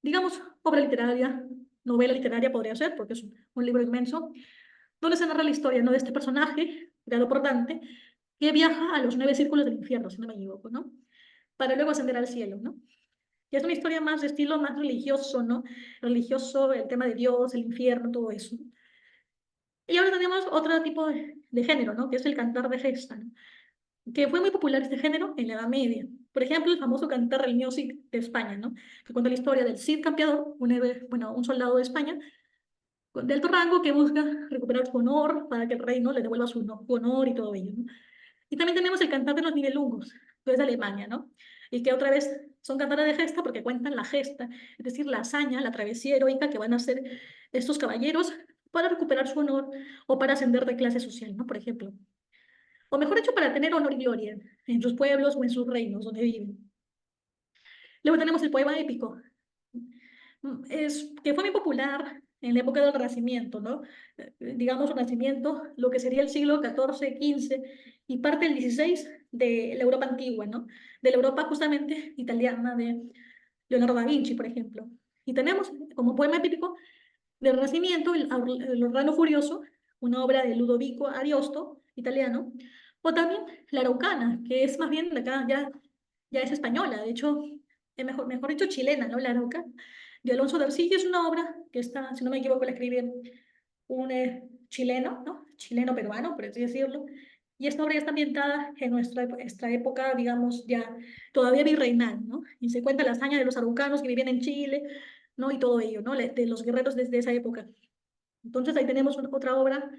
digamos, obra literaria, novela literaria podría ser, porque es un libro inmenso, donde se narra la historia, ¿no? De este personaje, creado por Dante, que viaja a los 9 círculos del infierno, si no me equivoco, ¿no? Para luego ascender al cielo, ¿no? Y es una historia más de estilo más religioso, ¿no? Religioso, el tema de Dios, el infierno, todo eso. Y ahora tenemos otro tipo de género, ¿no? Que es el cantar de gesta, ¿no? Que fue muy popular este género en la Edad Media. Por ejemplo, el famoso cantar religioso de España, ¿no? Que cuenta la historia del Cid Campeador, un héroe, bueno, un soldado de España, de alto rango que busca recuperar su honor para que el rey, ¿no? Le devuelva su honor y todo ello, ¿no? Y también tenemos el cantar de los Nibelungos, que es de Alemania, ¿no? Y que otra vez son cantares de gesta porque cuentan la gesta, es decir, la hazaña, la travesía heroica que van a hacer estos caballeros para recuperar su honor o para ascender de clase social, ¿no? Por ejemplo. O mejor dicho, para tener honor y gloria en sus pueblos o en sus reinos donde viven. Luego tenemos el poema épico, que fue muy popular en la época del Renacimiento, ¿no? Digamos, Renacimiento, lo que sería el siglo XIV, XV y parte del XVI de la Europa antigua, ¿no? De la Europa justamente italiana, de Leonardo da Vinci, por ejemplo. Y tenemos como poema épico del Renacimiento el Orlando Furioso, una obra de Ludovico Ariosto, italiano, o también la Araucana, que es más bien de acá, ya es española, de hecho, mejor dicho, chilena, ¿no? La Araucana, de Alonso de Ercilla. Es una obra que está, si no me equivoco, la escribe un chileno, ¿no? Chileno-peruano, por así decirlo, Y esta obra ya está ambientada en nuestra época, digamos, ya todavía virreinal, ¿no? Y se cuenta la hazaña de los araucanos que vivían en Chile, ¿no? Y todo ello, ¿no? De los guerreros desde esa época. Entonces ahí tenemos otra obra,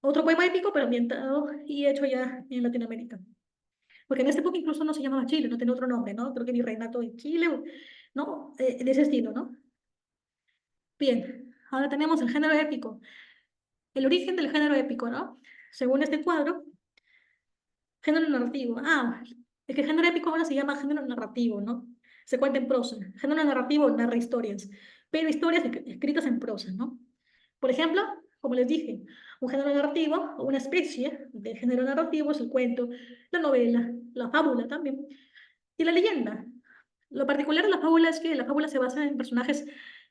otro poema épico, pero ambientado y hecho ya en Latinoamérica. Porque en esta época incluso no se llamaba Chile, no tenía otro nombre, ¿no? Creo que Virreinato de Chile, ¿no? De ese estilo, ¿no? Bien, ahora tenemos el género épico. El origen del género épico, ¿no? Según este cuadro, género narrativo. Ah, es que el género épico ahora se llama género narrativo, ¿no? Se cuenta en prosa. Género narrativo narra historias, pero historias escritas en prosa, ¿no? Por ejemplo, como les dije, un género narrativo o una especie de género narrativo es el cuento, la novela, la fábula también, y la leyenda. Lo particular de la fábula es que la fábula se basa en personajes,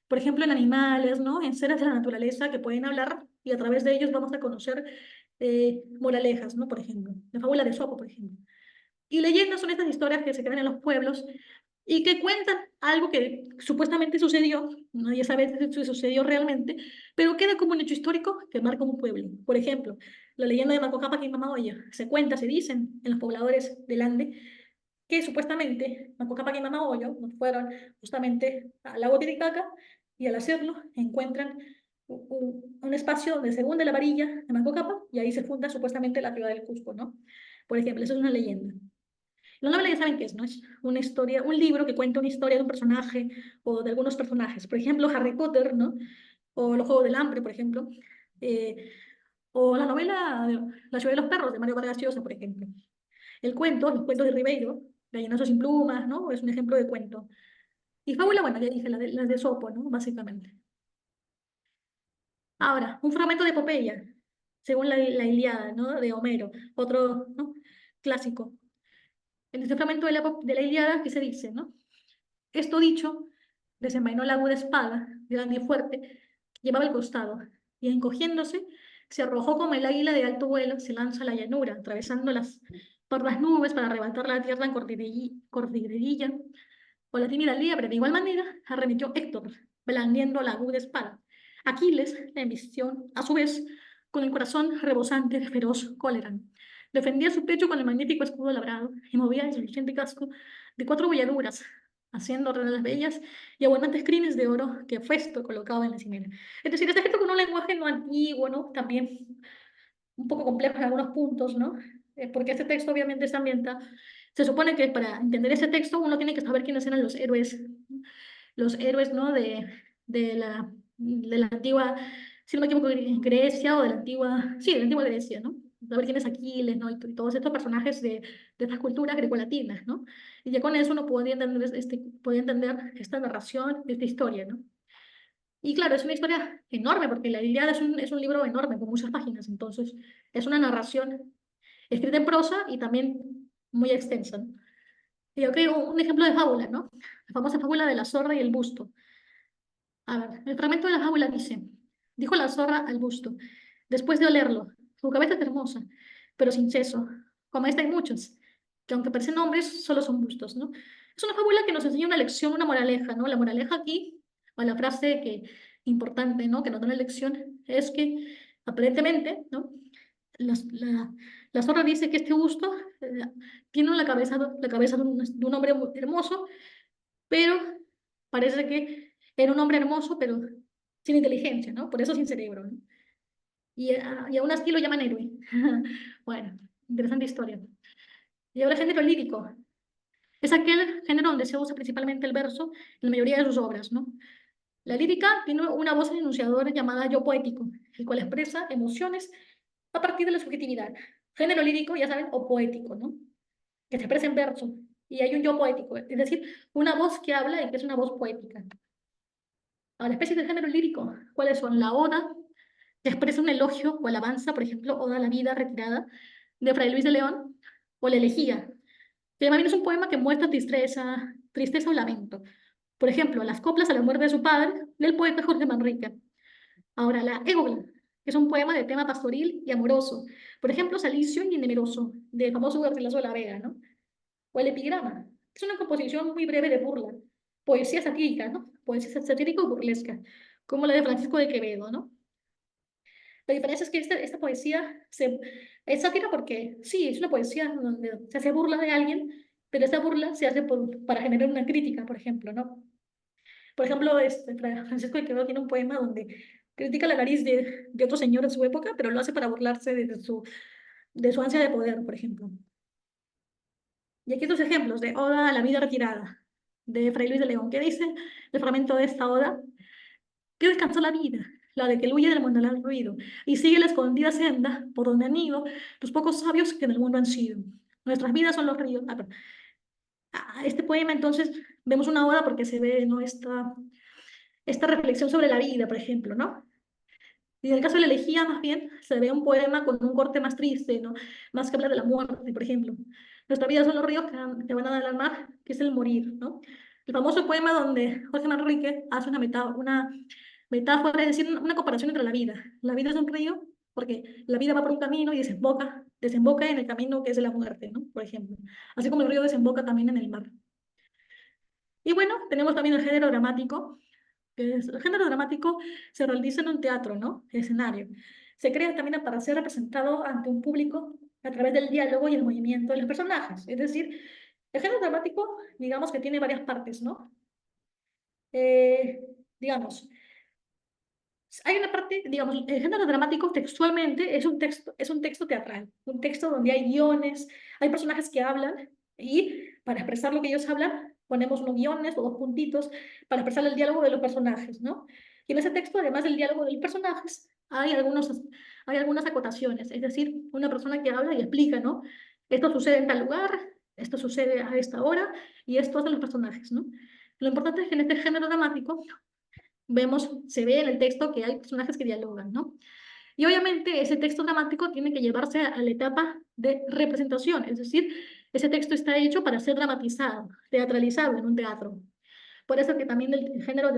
por ejemplo, en animales, ¿no? En seres de la naturaleza que pueden hablar y a través de ellos vamos a conocer moralejas, ¿no? Por ejemplo, la fábula de Esopo, por ejemplo. Y leyendas son estas historias que se crean en los pueblos y que cuentan algo que supuestamente sucedió, nadie sabe si sucedió realmente, pero queda como un hecho histórico que marca un pueblo. Por ejemplo, la leyenda de Macocapa y Mamaoya. Se cuenta, se dicen en los pobladores del Ande que supuestamente Macocapa y Mamaoyo fueron justamente al lago Titicaca y al hacerlo encuentran un espacio donde se hunde la varilla de Macocapa y ahí se funda supuestamente la ciudad del Cusco, ¿no? Por ejemplo, eso es una leyenda. La novela ya saben qué es, ¿no? Es una historia, un libro que cuenta una historia de un personaje o de algunos personajes. Por ejemplo, Harry Potter, ¿no? O Los Juegos del Hambre, por ejemplo. O la novela La ciudad de los perros, de Mario Vargas Llosa, por ejemplo. El cuento, los cuentos de Ribeiro, Gallinazo sin plumas, ¿no? Es un ejemplo de cuento. Y fábula, bueno, ya dije, las de Sopo, ¿no? Básicamente. Ahora, un fragmento de Epopeya, según la Ilíada, ¿no? De Homero, otro, ¿no? Clásico. En este fragmento de la Ilíada, ¿qué se dice, no? Esto dicho, desenvainó la aguda espada, grande y fuerte, que llevaba al costado, y encogiéndose, se arrojó como el águila de alto vuelo, se lanza a la llanura, atravesando las pardas nubes para arrebatar la tierra en cordillerilla, o la tímida liebre. De igual manera, arremetió Héctor, blandiendo la aguda espada. Aquiles la embistió, a su vez, con el corazón rebosante de feroz cólera. Defendía su pecho con el magnífico escudo labrado y movía el reluciente casco de 4 bolladuras, haciendo las bellas y abundantes crines de oro que Festo colocaba en la cimera. Es decir, está escrito con un lenguaje no antiguo, ¿no? También un poco complejo en algunos puntos, ¿no? Porque este texto obviamente está ambientado. Se supone que para entender ese texto uno tiene que saber quiénes eran los héroes, ¿no? De la antigua, si no me equivoco, Grecia o de la antigua, sí, de la antigua Grecia, ¿no? Saber quién es Aquiles, ¿no? Y todos estos personajes de estas culturas grecolatinas, ¿no? Y ya con eso uno podía entender esta narración, esta historia, ¿no? Y claro, es una historia enorme, porque la Ilíada es un libro enorme, con muchas páginas, entonces es una narración escrita en prosa y también muy extensa, ¿no? Y yo creo un ejemplo de fábula, ¿no? La famosa fábula de la zorra y el busto. A ver, el fragmento de la fábula dice, dijo la zorra al busto, después de olerlo, su cabeza es hermosa, pero sin seso, como esta hay muchos, que aunque parecen hombres, solo son bustos, ¿no? Es una fábula que nos enseña una lección, una moraleja, ¿no? La moraleja aquí, o la frase importante, ¿no? Que nos da la lección, es que aparentemente, ¿no? La zorra dice que este busto tiene la cabeza de un hombre hermoso, pero parece que era un hombre hermoso, pero sin inteligencia, ¿no? Por eso sin cerebro, ¿no? Y aún así lo llaman héroe. Bueno, interesante historia. Y ahora género lírico. Es aquel género donde se usa principalmente el verso en la mayoría de sus obras, ¿no? La lírica tiene una voz enunciadora llamada yo poético, el cual expresa emociones a partir de la subjetividad. Género lírico, ya saben, o poético, ¿no? Que se expresa en verso. Y hay un yo poético, es decir, una voz que habla y que es una voz poética. Ahora, especies de género lírico, ¿cuáles son? La oda, que expresa un elogio o alabanza, por ejemplo, Oda a la vida retirada, de Fray Luis de León, o la elegía, que más bien es un poema que muestra tristeza o lamento. Por ejemplo, las coplas a la muerte de su padre, del poeta Jorge Manrique. Ahora, la égola, que es un poema de tema pastoril y amoroso. Por ejemplo, Salicio y Nemeroso, del famoso Garcilaso de la Vega, ¿no? O el epigrama, que es una composición muy breve de burla. Poesía satírica, ¿no? Poesía satírica o burlesca, como la de Francisco de Quevedo, ¿no? La diferencia es que esta poesía es sátira porque, sí, es una poesía donde se hace burla de alguien, pero esta burla se hace para generar una crítica, por ejemplo, ¿no? Por ejemplo, Francisco de Quevedo tiene un poema donde critica la nariz de otro señor de su época, pero lo hace para burlarse de su ansia de poder, por ejemplo. Y aquí otros ejemplos de Oda a la vida retirada, de Fray Luis de León. ¿Qué dice el fragmento de esta oda? Que descansó la vida, la de que huye del mundanal ruido, y sigue la escondida senda por donde han ido los pocos sabios que en el mundo han sido. Nuestras vidas son los ríos. Perdón. Este poema, entonces, vemos una oda porque se ve, ¿no? Esta reflexión sobre la vida, por ejemplo, ¿no? Y en el caso de la elegía, más bien, se ve un poema con un corte más triste, ¿no? Más que hablar de la muerte, por ejemplo. Nuestra vida son los ríos que van a dar al mar, que es el morir, ¿no? El famoso poema donde Jorge Manrique hace una metáfora, es decir, una comparación entre la vida. La vida es un río porque la vida va por un camino y desemboca en el camino que es de la muerte, ¿no? Por ejemplo. Así como el río desemboca también en el mar. Y bueno, tenemos también el género dramático, el género dramático se realiza en un teatro, ¿no? Escenario. Se crea también para ser representado ante un público a través del diálogo y el movimiento de los personajes. Es decir, el género dramático, digamos que tiene varias partes, ¿no? Digamos, hay una parte, digamos, el género dramático textualmente es un texto teatral, un texto donde hay guiones, hay personajes que hablan y para expresar lo que ellos hablan ponemos unos guiones o dos puntitos para expresar el diálogo de los personajes, ¿no? Y en ese texto, además del diálogo de los personajes, hay algunas acotaciones, es decir, una persona que habla y explica, ¿no? Esto sucede en tal lugar, esto sucede a esta hora y esto hacen los personajes, ¿no? Lo importante es que en este género dramático se ve en el texto que hay personajes que dialogan, ¿no? Y obviamente ese texto dramático tiene que llevarse a la etapa de representación, es decir, ese texto está hecho para ser dramatizado, teatralizado en un teatro. Por eso que también el género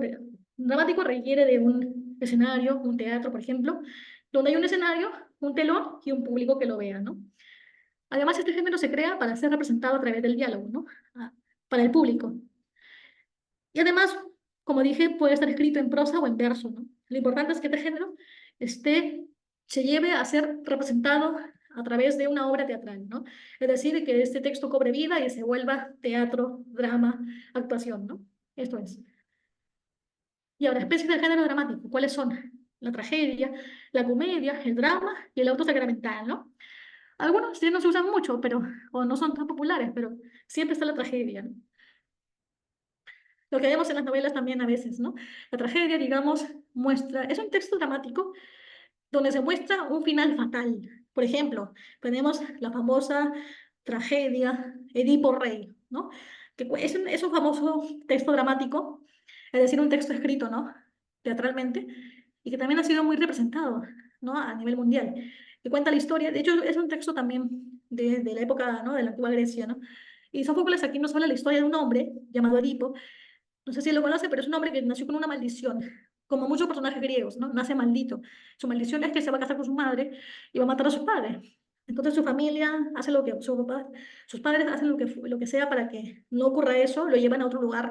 dramático requiere de un escenario, un teatro, por ejemplo, donde hay un escenario, un telón y un público que lo vea, ¿no? Además, este género se crea para ser representado a través del diálogo, ¿no? Para el público. Y además, como dije, puede estar escrito en prosa o en verso, ¿no? Lo importante es que este género se lleve a ser representado a través de una obra teatral, ¿no? Es decir, que este texto cobre vida y se vuelva teatro, drama, actuación, ¿no? Esto es. Y ahora, especies del género dramático, ¿cuáles son? La tragedia, la comedia, el drama y el auto sacramental, ¿no? Algunos sí no se usan mucho, o no son tan populares, pero siempre está la tragedia, ¿no? Lo que vemos en las novelas también a veces, ¿no? La tragedia, digamos, es un texto dramático donde se muestra un final fatal. Por ejemplo, tenemos la famosa tragedia Edipo Rey, ¿no? Que es un famoso texto dramático, es decir, un texto escrito, ¿no? Teatralmente, y que también ha sido muy representado, ¿no? A nivel mundial. Que cuenta la historia, de hecho, es un texto también de la época, ¿no? De la antigua Grecia, ¿no? Y Sófocles aquí nos habla la historia de un hombre llamado Edipo, no sé si lo conoce, pero es un hombre que nació con una maldición, como muchos personajes griegos, ¿no? Nace maldito. Su maldición es que se va a casar con su madre y va a matar a su padre. Entonces su familia hace lo que, sus padres hacen lo que sea para que no ocurra eso, lo llevan a otro lugar,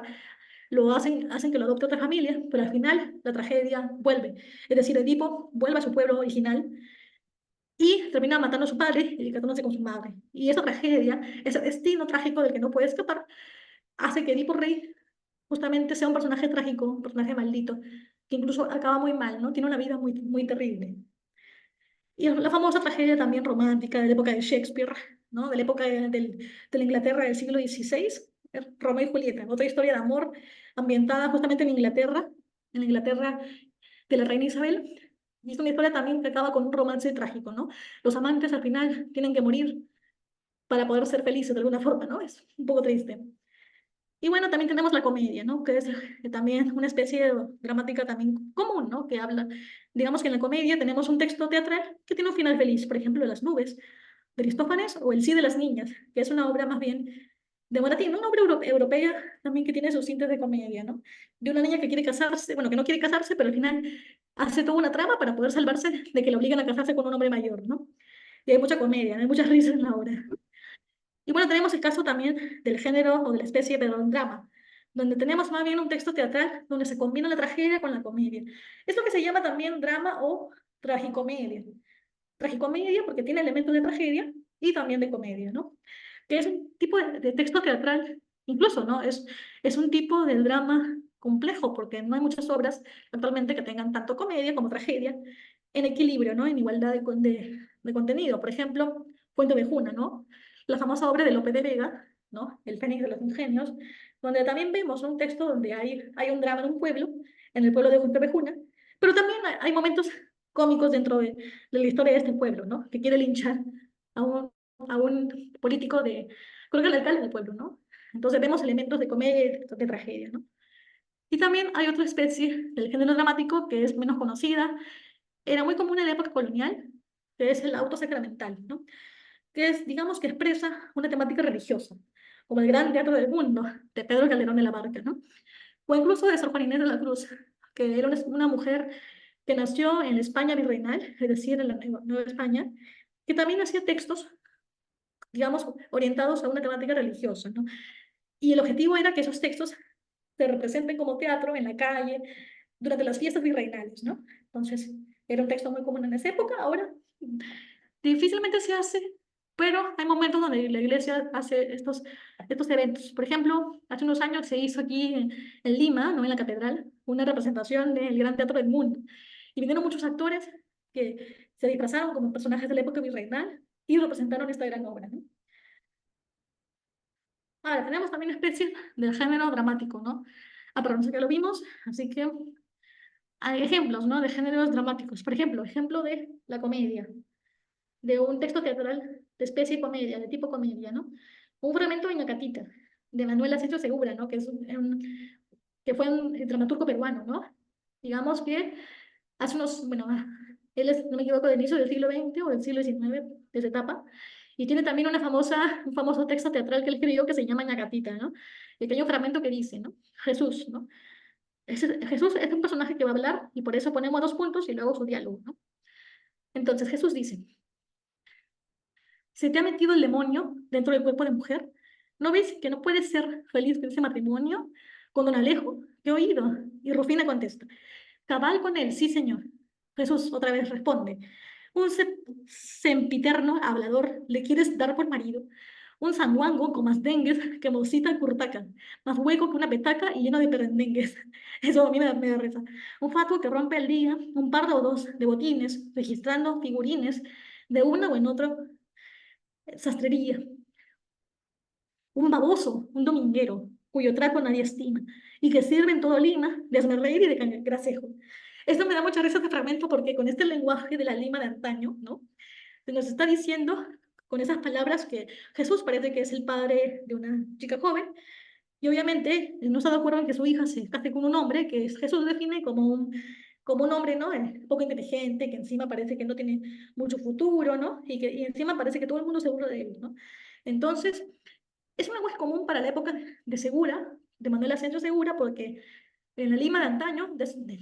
hacen que lo adopte otra familia, pero al final la tragedia vuelve. Es decir, Edipo vuelve a su pueblo original y termina matando a su padre y casándose con su madre. Y esa tragedia, ese destino trágico del que no puede escapar, hace que Edipo Rey justamente sea un personaje trágico, un personaje maldito, que incluso acaba muy mal, ¿no? Tiene una vida muy, muy terrible. Y la famosa tragedia también romántica de la época de Shakespeare, ¿no? De la época de la Inglaterra del siglo XVI, Romeo y Julieta, otra historia de amor ambientada justamente en la Inglaterra de la reina Isabel. Y es una historia también que acaba con un romance trágico, ¿no? Los amantes al final tienen que morir para poder ser felices de alguna forma, ¿no? Es un poco triste. Y bueno, también tenemos la comedia, ¿no? Que es también una especie de dramática también común, ¿no? Que habla, digamos que en la comedia tenemos un texto teatral que tiene un final feliz, por ejemplo, Las nubes, de Aristófanes, o El sí de las niñas, que es una obra más bien de Moratín, una obra europea también que tiene sus tintes de comedia, ¿no? De una niña que quiere casarse, bueno, que no quiere casarse, pero al final hace toda una trama para poder salvarse de que la obligan a casarse con un hombre mayor, ¿no? Y hay mucha comedia, hay muchas risas en la obra. Y bueno, tenemos el caso también del género o de la especie de drama, donde tenemos más bien un texto teatral donde se combina la tragedia con la comedia. Es lo que se llama también drama o tragicomedia. Tragicomedia porque tiene elementos de tragedia y también de comedia, ¿no? Que es un tipo de texto teatral, incluso, ¿no? Es un tipo de drama complejo, porque no hay muchas obras actualmente que tengan tanto comedia como tragedia en equilibrio, ¿no? En igualdad de contenido. Por ejemplo, Fuente Ovejuna, ¿no? La famosa obra de Lope de Vega, ¿no? El Fénix de los Ingenios, donde también vemos un texto donde hay un drama en un pueblo, en el pueblo de Fuente Ovejuna, pero también hay momentos cómicos dentro de la historia de este pueblo, ¿no? Que quiere linchar a un político creo que el alcalde del pueblo, ¿no? Entonces vemos elementos de comedia y de tragedia, ¿no? Y también hay otra especie del género dramático que es menos conocida, era muy común en la época colonial, que es el auto sacramental, ¿no? Que es, digamos, que expresa una temática religiosa, como el Gran Teatro del Mundo, de Pedro Calderón de la Barca, ¿no? O incluso de Sor Juana Inés de la Cruz, que era una mujer que nació en la España virreinal, es decir, en la Nueva España, que también hacía textos, digamos, orientados a una temática religiosa, ¿no? Y el objetivo era que esos textos se representen como teatro en la calle durante las fiestas virreinales, ¿no? Entonces, era un texto muy común en esa época, ahora difícilmente se hace, pero hay momentos donde la iglesia hace estos eventos. Por ejemplo, hace unos años se hizo aquí en Lima, ¿no? En la catedral, una representación del Gran Teatro del Mundo. Y vinieron muchos actores que se disfrazaron como personajes de la época virreinal y representaron esta gran obra, ¿no? Ahora, tenemos también especies del género dramático, ¿no? Ah, perdón, sé que lo vimos, así que hay ejemplos, ¿no? De géneros dramáticos. Por ejemplo, ejemplo de la comedia, de un texto teatral de especie comedia, de tipo comedia, ¿no? Un fragmento de Ñacatita, de Manuel Asensio Segura, ¿no? Que fue un dramaturgo peruano, ¿no? Digamos que hace unos, bueno, él es, no me equivoco, del inicio del siglo XX o del siglo XIX, de esa etapa, y tiene también un famoso texto teatral que él escribió que se llama Ñacatita, ¿no? Y que hay un fragmento que dice, ¿no? Jesús, ¿no? Jesús es un personaje que va a hablar y por eso ponemos 2 puntos y luego su diálogo, ¿no? Entonces Jesús dice, ¿se te ha metido el demonio dentro del cuerpo de mujer? ¿No ves que no puedes ser feliz con ese matrimonio? Con don Alejo, ¿qué he oído? Y Rufina contesta, cabal con él, sí señor. Jesús otra vez responde, un sempiterno hablador le quieres dar por marido, un sanguango con más dengues que mosita curtaca, más hueco que una petaca y lleno de perendengues. Eso a mí me da risa. Un fatuo que rompe el día, un par o dos de botines, registrando figurines de una o en otra sastrería. Un baboso, un dominguero, cuyo trato nadie estima, y que sirve en todo Lima de asmerreír y de gracejo. Esto me da mucha risa este fragmento porque con este lenguaje de la Lima de antaño, ¿no? Se nos está diciendo con esas palabras que Jesús parece que es el padre de una chica joven, y obviamente no está de acuerdo en que su hija se case con un hombre que Jesús define como un hombre, ¿no? Poco inteligente, que encima parece que no tiene mucho futuro, ¿no? Y encima parece que todo el mundo se burla de él, ¿no? Entonces, es un lenguaje común para la época de Segura, de Manuel Asensio Segura, porque en la Lima de antaño,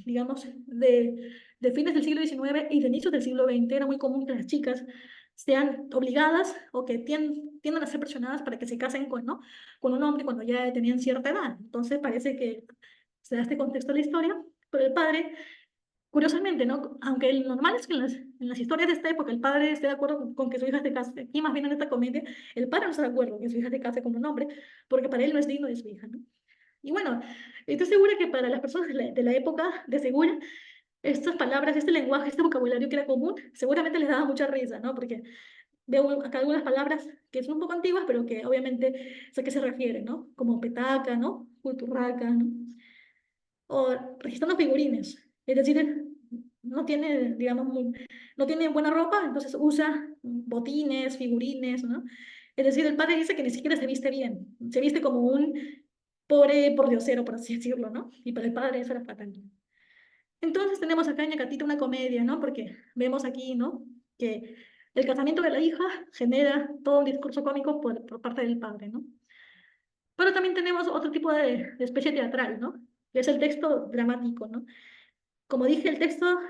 digamos, de fines del siglo XIX y de inicios del siglo XX, era muy común que las chicas sean obligadas o que tiendan a ser presionadas para que se casen ¿no? con un hombre cuando ya tenían cierta edad. Entonces parece que se da este contexto de la historia, pero el padre, curiosamente, ¿no? Aunque el normal es que en las historias de esta época el padre esté de acuerdo con que su hija se case, aquí más bien en esta comedia, el padre no está de acuerdo que su hija se case con un hombre, porque para él no es digno de su hija, ¿no? Y bueno, estoy segura que para las personas de la época de Segura, estas palabras, este lenguaje, este vocabulario que era común, seguramente les daba mucha risa, ¿no? Porque veo acá algunas palabras que son un poco antiguas, pero que obviamente sé a qué se refiere, ¿no? Como petaca, ¿no? Culturraca, ¿no? O registrando figurines, es decir, no tiene, digamos, no tiene buena ropa, entonces usa botines, figurines, ¿no? Es decir, el padre dice que ni siquiera se viste bien, se viste como un pobre pordiosero, por así decirlo, ¿no? Y para el padre eso era fatal. Entonces tenemos acá en Ñacatita una comedia, ¿no? Porque vemos aquí, ¿no? Que el casamiento de la hija genera todo un discurso cómico por parte del padre, ¿no? Pero también tenemos otro tipo de especie teatral, ¿no? Que es el texto dramático, ¿no? Como dije, el texto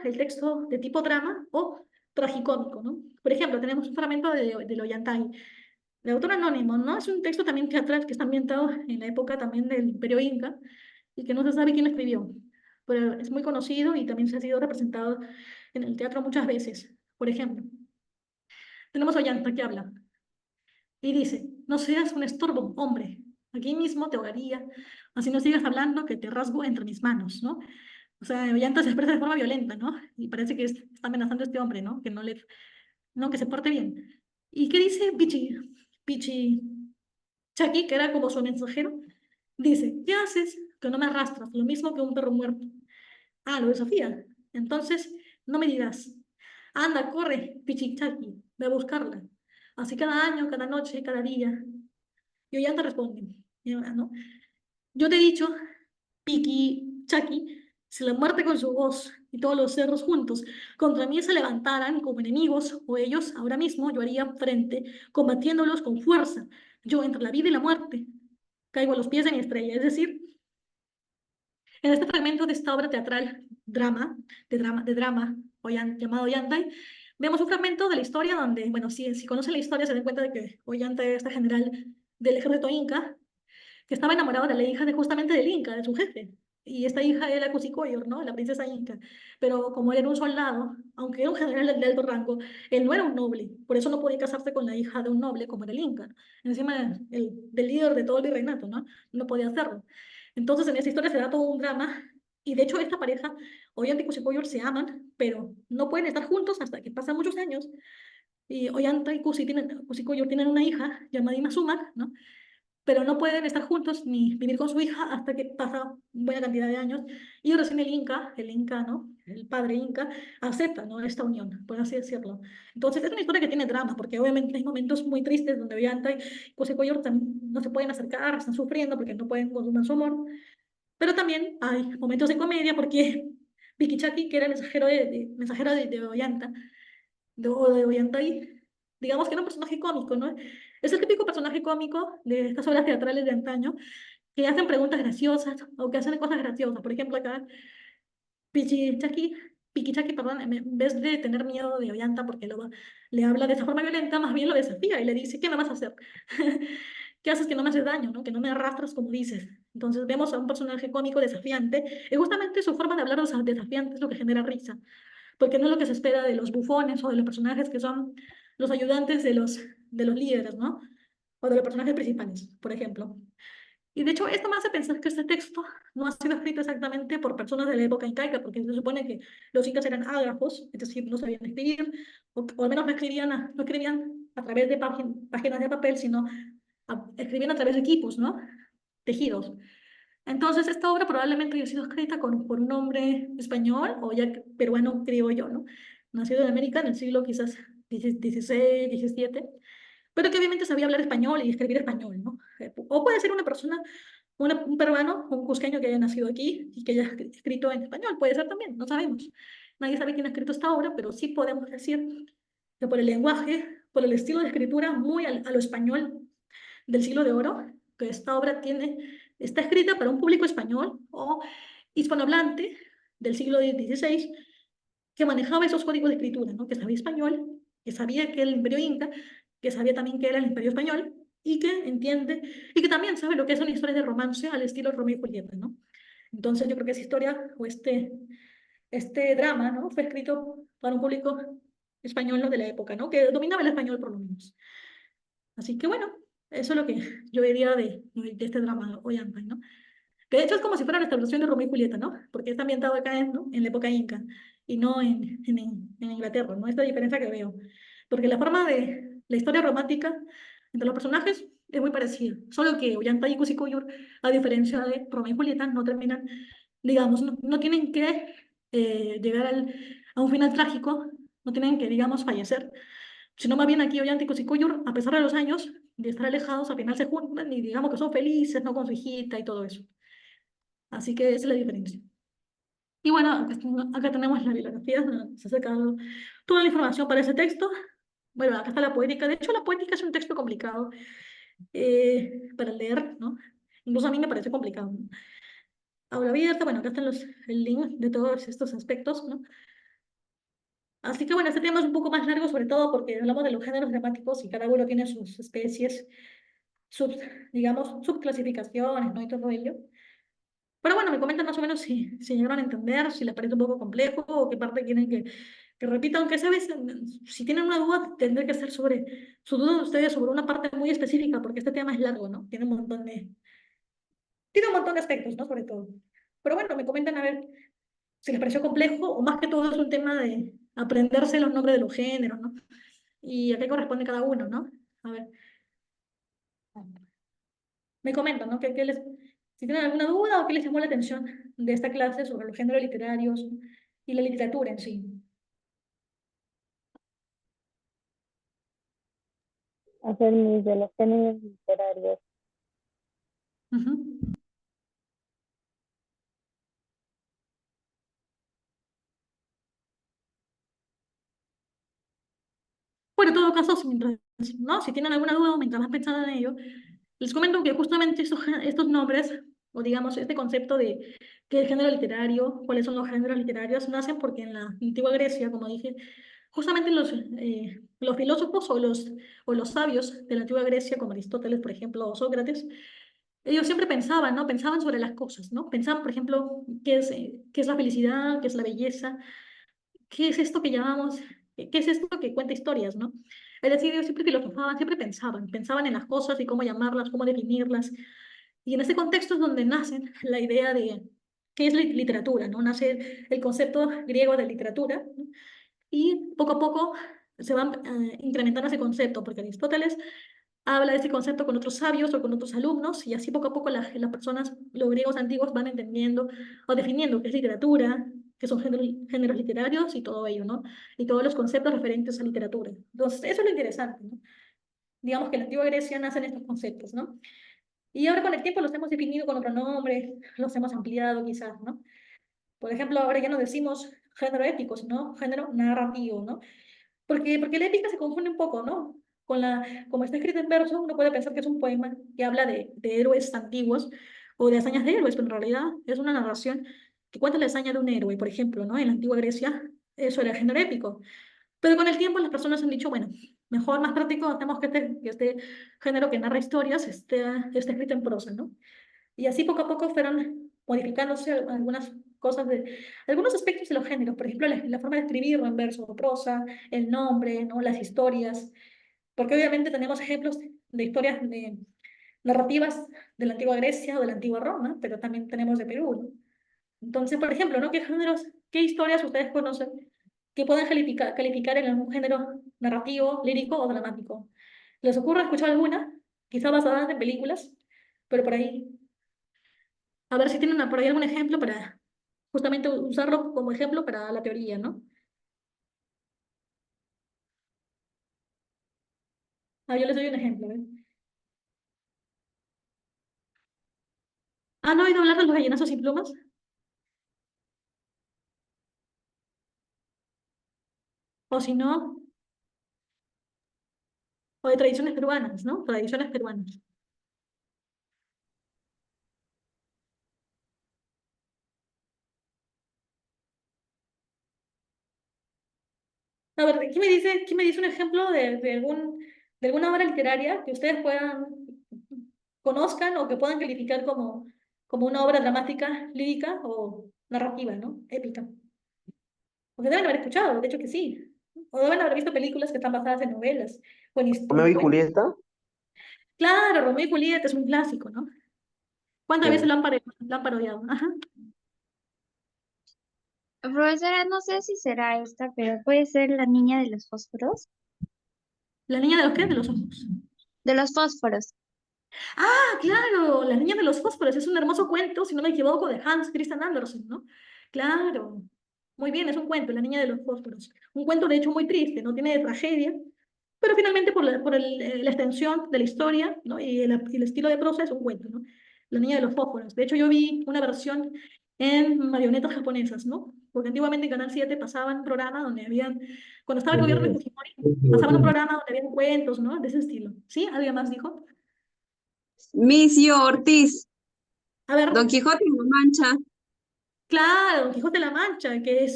de tipo drama o tragicómico, ¿no? Por ejemplo, tenemos un fragmento de Ollantay, de autor anónimo, ¿no? Es un texto también teatral que está ambientado en la época también del Imperio Inca y que no se sabe quién lo escribió, pero es muy conocido y también se ha sido representado en el teatro muchas veces. Por ejemplo, tenemos a Ollanta que habla y dice, no seas un estorbo, hombre, aquí mismo te ahogaría, así no sigas hablando que te rasgo entre mis manos, ¿no? O sea, Ollanta se expresa de forma violenta, ¿no? Y parece que está amenazando a este hombre, ¿no? Que no le, no, que se porte bien. ¿Y qué dice Pichi Chaki, que era como su mensajero? Dice, ¿qué haces? Que no me arrastras, lo mismo que un perro muerto. Ah, lo desafía. Entonces, no me dirás, anda, corre, Pichichaki, ve a buscarla. Así cada año, cada noche, cada día. Y Ollanta responde, ¿no? Yo te he dicho, Pichichaki, si la muerte con su voz y todos los cerros juntos contra mí se levantaran como enemigos, o ellos ahora mismo, yo haría frente, combatiéndolos con fuerza. Yo entre la vida y la muerte caigo a los pies de mi estrella. Es decir, en este fragmento de esta obra teatral, drama, llamado Ollantay, vemos un fragmento de la historia donde, bueno, si conocen la historia se dan cuenta de que Ollantay era este general del ejército inca que estaba enamorado de la hija de justamente del inca, de su jefe. Y esta hija era Cusicoyor, ¿no? La princesa inca. Pero como él era un soldado, aunque era un general de alto rango, él no era un noble. Por eso no podía casarse con la hija de un noble como era el inca. Encima, del líder de todo el virreinato, ¿no? No podía hacerlo. Entonces, en esta historia se da todo un drama. Y de hecho, esta pareja, Ollanta y Cusicoyor, se aman, pero no pueden estar juntos hasta que pasan muchos años. Y Ollanta y Cusicoyor tienen una hija llamada Imazuma, ¿no? Pero no pueden estar juntos ni vivir con su hija hasta que pasa buena cantidad de años y recién el Inca, ¿no? El padre Inca, acepta, ¿no? Esta unión, por así decirlo. Entonces es una historia que tiene drama, porque obviamente hay momentos muy tristes donde Ollanta y Cusicoyor no se pueden acercar, están sufriendo porque no pueden consumar su amor, pero también hay momentos de comedia porque Pikichaki, que era el mensajero de Ollanta, o de Ollantay, digamos que era un personaje cómico, ¿no? Es el típico personaje cómico de estas obras teatrales de antaño que hacen preguntas graciosas o que hacen cosas graciosas. Por ejemplo, acá Pichichaki, Pikichaki, perdón, en vez de tener miedo de Ollanta porque le habla de esa forma violenta, más bien lo desafía y le dice, ¿qué me vas a hacer? ¿Qué haces que no me haces daño, ¿no? Que no me arrastras como dices. Entonces vemos a un personaje cómico desafiante y justamente su forma de hablar desafiante es lo que genera risa porque no es lo que se espera de los bufones o de los personajes que son los ayudantes de los líderes, ¿no? O de los personajes principales, por ejemplo. Y de hecho, esto me hace pensar que este texto no ha sido escrito exactamente por personas de la época incaica, porque se supone que los incas eran ágrafos, es decir, no sabían escribir, o al menos no escribían a través de páginas de papel, sino escribían a través de equipos, ¿no? Tejidos. Entonces, esta obra probablemente haya sido escrita por un hombre español o ya peruano criollo, ¿no? Nacido en América en el siglo quizás XVI, XVII, pero que obviamente sabía hablar español y escribir español, ¿no? O puede ser una persona, un peruano o un cusqueño que haya nacido aquí y que haya escrito en español, puede ser también, no sabemos. Nadie sabe quién ha escrito esta obra, pero sí podemos decir que por el lenguaje, por el estilo de escritura muy a lo español del siglo de oro, que esta obra está escrita para un público español o hispanohablante del siglo XVI que manejaba esos códigos de escritura, ¿no? Que sabía español, que sabía que era el imperio inca, que sabía también que era el imperio español y que entiende, y que también sabe lo que es una historia de romance al estilo Romeo y Julieta, ¿no? Entonces yo creo que esa historia o este drama, ¿no? Fue escrito para un público español, ¿no? De la época, ¿no? Que dominaba el español por lo menos. Así que bueno, eso es lo que yo diría de este drama Ollantay, ¿no? Que de hecho es como si fuera nuestra versión de Romeo y Julieta, ¿no? Porque está ambientado acá, ¿no? En la época inca y no en Inglaterra, ¿no? Esta diferencia que veo. Porque la forma de la historia romántica entre los personajes es muy parecida, solo que Ollantay y Cusicoyor, a diferencia de Romeo y Julieta, no terminan, digamos, no tienen que llegar a un final trágico, no tienen que, digamos, fallecer, sino más bien aquí Ollanta y Cusicoyor, a pesar de los años de estar alejados, al final se juntan y digamos que son felices, ¿no? Con su hijita y todo eso. Así que esa es la diferencia. Y bueno, acá tenemos la bibliografía, donde se ha sacado toda la información para ese texto. Bueno, acá está la poética. De hecho, la poética es un texto complicado para leer, ¿no? Incluso a mí me parece complicado, ¿no? Aula abierta, bueno, acá están el link de todos estos aspectos, ¿no? Así que bueno, este tema es un poco más largo, sobre todo porque hablamos de los géneros dramáticos y cada uno tiene sus especies, digamos, subclasificaciones, ¿no? Y todo ello. Pero bueno, me comentan más o menos si llegaron a entender, si les parece un poco complejo o qué parte quieren que repita, aunque esa vez, si tienen una duda, tendrá que ser sobre, su duda de ustedes sobre una parte muy específica, porque este tema es largo, ¿no? Tiene un montón de aspectos, ¿no? Sobre todo. Pero bueno, me comentan a ver si les pareció complejo, o más que todo es un tema de aprenderse los nombres de los géneros, ¿no? Y a qué corresponde cada uno, ¿no? A ver, me comentan, ¿no? Si tienen alguna duda o qué les llamó la atención de esta clase sobre los géneros literarios y la literatura en sí. Hacer mis de los géneros literarios. Ujú. Bueno, en todo caso, ¿no? Si tienen alguna duda o mientras van pensando en ello, les comento que justamente estos nombres, o digamos, este concepto de qué es el género literario, cuáles son los géneros literarios, nacen porque en la antigua Grecia, como dije, justamente los filósofos o los sabios de la antigua Grecia, como Aristóteles, por ejemplo, o Sócrates, ellos siempre pensaban, ¿no? Pensaban sobre las cosas, ¿no? Pensaban, por ejemplo, qué es la felicidad, qué es la belleza, qué es esto que llamamos, qué es esto que cuenta historias, ¿no? Es decir, ellos siempre filosofaban, siempre pensaban en las cosas y cómo llamarlas, cómo definirlas. Y en este contexto es donde nace la idea de qué es la literatura, ¿no? Nace el concepto griego de literatura, ¿no? Y poco a poco se va incrementando ese concepto, porque Aristóteles habla de ese concepto con otros sabios o con otros alumnos, y así poco a poco las personas, los griegos antiguos, van entendiendo o definiendo qué es literatura, qué son géneros literarios y todo ello, ¿no? Y todos los conceptos referentes a literatura. Entonces, eso es lo interesante, ¿no? Digamos que en la antigua Grecia nacen estos conceptos, ¿no? Y ahora con el tiempo los hemos definido con otro nombre, los hemos ampliado quizás, ¿no? Por ejemplo, ahora ya no decimos género épico, sino género narrativo, ¿no? Porque la épica se confunde un poco, ¿no? Como está escrita en verso, uno puede pensar que es un poema que habla de héroes antiguos o de hazañas de héroes, pero en realidad es una narración que cuenta la hazaña de un héroe, por ejemplo, ¿no? En la antigua Grecia eso era género épico. Pero con el tiempo las personas han dicho, bueno, mejor, más práctico, hacemos que este género que narra historias esté escrito en prosa, ¿no? Y así poco a poco fueron modificándose algunas cosas algunos aspectos de los géneros, por ejemplo, la forma de escribirlo en verso o prosa, el nombre, ¿no? Las historias, porque obviamente tenemos ejemplos de historias narrativas de la antigua Grecia o de la antigua Roma, pero también tenemos de Perú, ¿no? Entonces, por ejemplo, ¿no? ¿Qué géneros, qué historias ustedes conocen que puedan calificar en algún género narrativo, lírico o dramático? ¿Les ocurre escuchar alguna? Quizá basadas en películas, pero por ahí. A ver si tienen por ahí algún ejemplo para justamente usarlo como ejemplo para la teoría, ¿no? Yo les doy un ejemplo, ¿eh? ¿Han oído hablar de los gallinazos sin plumas? O si no, o de tradiciones peruanas, ¿no? Tradiciones peruanas. A ver, ¿quién me dice un ejemplo de alguna obra literaria que ustedes conozcan o que puedan calificar como una obra dramática, lírica o narrativa, ¿no? Épica? Porque deben haber escuchado, de hecho que sí. O deben haber visto películas que están basadas en novelas o Romeo en y cuentos. Julieta. Claro, Romeo y Julieta es un clásico, ¿no? ¿Cuántas veces Sí. lo han parodiado? Ajá. Profesora, no sé si será esta, pero puede ser la niña de los fósforos. ¿La niña de los qué? De los ojos. De los fósforos. Ah, claro, La niña de los fósforos es un hermoso cuento, si no me equivoco, de Hans Christian Andersen, ¿no? Claro. Muy bien, es un cuento, La niña de los fósforos. Un cuento, de hecho, muy triste, no tiene tragedia, pero finalmente la extensión de la historia, ¿no? Y el estilo de prosa es un cuento, ¿no? La niña de los fósforos. De hecho, yo vi una versión en marionetas japonesas, ¿no? Porque antiguamente en Canal 7 pasaban un programa donde habían, cuando estaba el gobierno de Fujimori, pasaban un programa donde habían cuentos, ¿no? De ese estilo. ¿Sí? ¿Alguien más dijo? Micio Ortiz, A ver, Don Quijote en la Mancha. claro, Don Quijote de la Mancha, que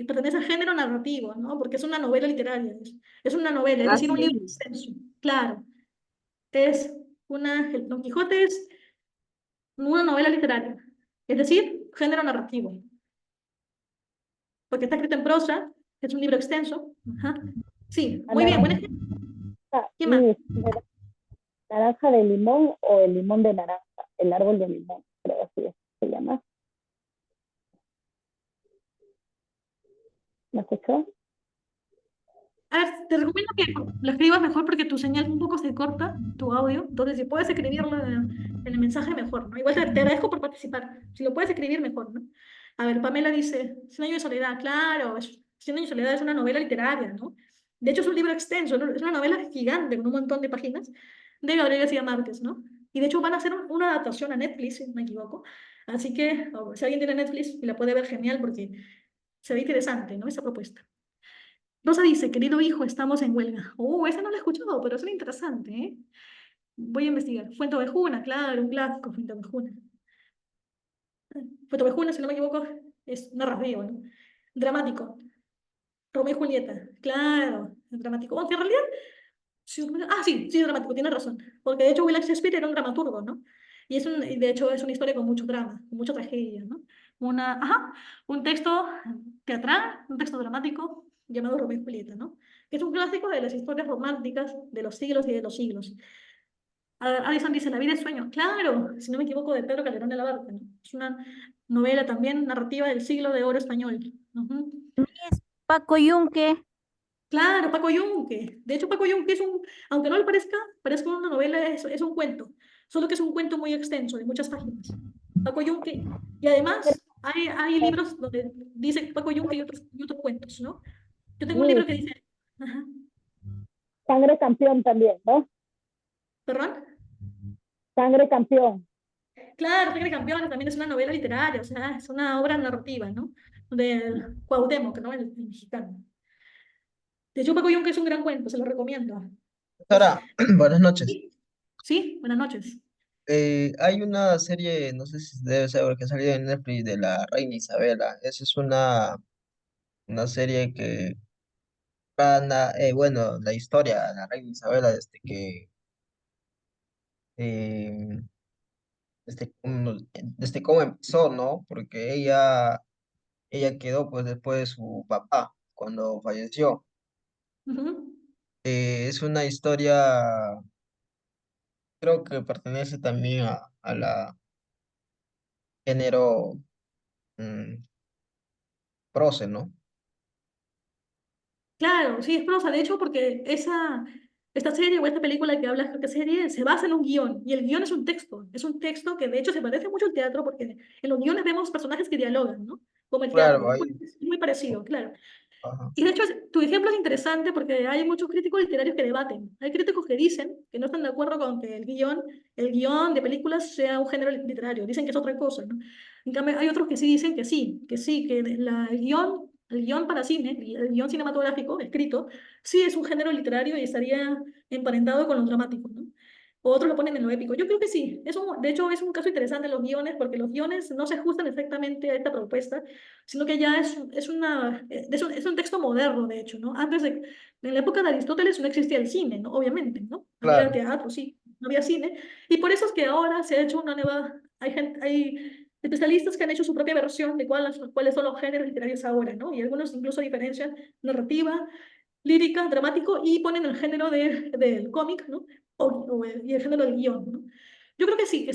pertenece al género narrativo, ¿no? Porque es una novela literaria, es una novela, es decir, un Así libro es. extenso. Claro, es el Don Quijote es una novela literaria, es decir, género narrativo, porque está escrito en prosa Es un libro extenso. Ajá. Sí, La muy bien, buen naranja, ejemplo. ¿Quién más? naranja de limón o el limón de naranja, el árbol de limón, creo así se llama. ¿Me escuchó? A ver, te recomiendo que lo escribas mejor porque tu señal un poco se corta, tu audio. Entonces, si puedes escribirlo en el mensaje, mejor, ¿no? Igual te agradezco por participar. Si lo puedes escribir, mejor, ¿no? A ver, Pamela dice, Cien años de soledad, claro, Cien años de soledad es una novela literaria, ¿no? De hecho, es un libro extenso, ¿no? Es una novela gigante con un montón de páginas de Gabriel García Márquez, ¿no? Y de hecho van a hacer una adaptación a Netflix, si no me equivoco. Así que, si alguien tiene Netflix y la puede ver, genial, porque se ve interesante, ¿no? Esa propuesta. Rosa dice, querido hijo, estamos en huelga. Esa no la he escuchado, pero suena interesante, ¿eh? Voy a investigar. Fuente Ovejuna, claro, un clásico, Fuente Ovejuna. Fuente Ovejuna, si no me equivoco, es narrativo, ¿no? Dramático. Romeo y Julieta, claro, es dramático. Aunque en realidad, sí, es dramático, tienes razón. Porque de hecho William Shakespeare era un dramaturgo, ¿no? Y de hecho es una historia con mucho drama, con mucha tragedia, ¿no? Un texto teatral, un texto dramático llamado Romeo y Julieta, ¿no? Que es un clásico de las historias románticas de los siglos y de los siglos. Addison dice, La vida es sueño. Claro, si no me equivoco, de Pedro Calderón de la Barca, ¿no? Es una novela también narrativa del siglo de oro español. Ujú. Paco Yunque. Claro, Paco Yunque. De hecho, Paco Yunque aunque no le parezca una novela, es un cuento. Solo que es un cuento muy extenso, de muchas páginas. Paco Yunque. Y además, hay libros donde dice Paco Yunque y otros cuentos, ¿no? Yo tengo un libro que dice... Ajá. Sangre campeón también, ¿no? ¿Perdón? Sangre campeón. Claro, Tigre de Campeones también es una novela literaria, o sea, es una obra narrativa, ¿no? De Cuauhtémoc, ¿no? El mexicano. De hecho, Paco Yunque es un gran cuento, se lo recomiendo. Sara, buenas noches. Sí, buenas noches. Hay una serie, no sé si debe saber que ha salido en Netflix de la Reina Isabela. Esa es una serie que bueno, la historia de la Reina Isabela eh, desde cómo empezó, ¿no? Porque ella quedó pues después de su papá cuando falleció. Ujú. Es una historia, creo que pertenece también a la género mm, proce, ¿no? Claro, sí, es prosa. De hecho, porque esta serie o esta película que habla de esta serie se basa en un guión. Y el guión es un texto. Es un texto que de hecho se parece mucho al teatro porque en los guiones vemos personajes que dialogan, ¿no? Como el teatro. Claro, Es muy parecido, claro. ajá, Y de hecho, tu ejemplo es interesante porque hay muchos críticos literarios que debaten. Hay críticos que dicen que no están de acuerdo con que el guión de películas sea un género literario. Dicen que es otra cosa, ¿no? En cambio, hay otros que sí dicen que el guión para cine, el guión cinematográfico escrito, sí es un género literario y estaría emparentado con lo dramático, ¿no? Otros lo ponen en lo épico. Yo creo que sí. De hecho, es un caso interesante los guiones, porque los guiones no se ajustan exactamente a esta propuesta, sino que ya es un texto moderno, de hecho, ¿no? En la época de Aristóteles no existía el cine, ¿no? Obviamente, ¿no? Había claro, teatro, sí, no había cine. Y por eso es que ahora se ha hecho una nueva... Hay especialistas que han hecho su propia versión de cuáles son los géneros literarios ahora, ¿no? Y algunos incluso diferencian narrativa, lírica, dramático, y ponen el género del cómic, ¿no? Y el género del guión, ¿no? Yo creo que sí,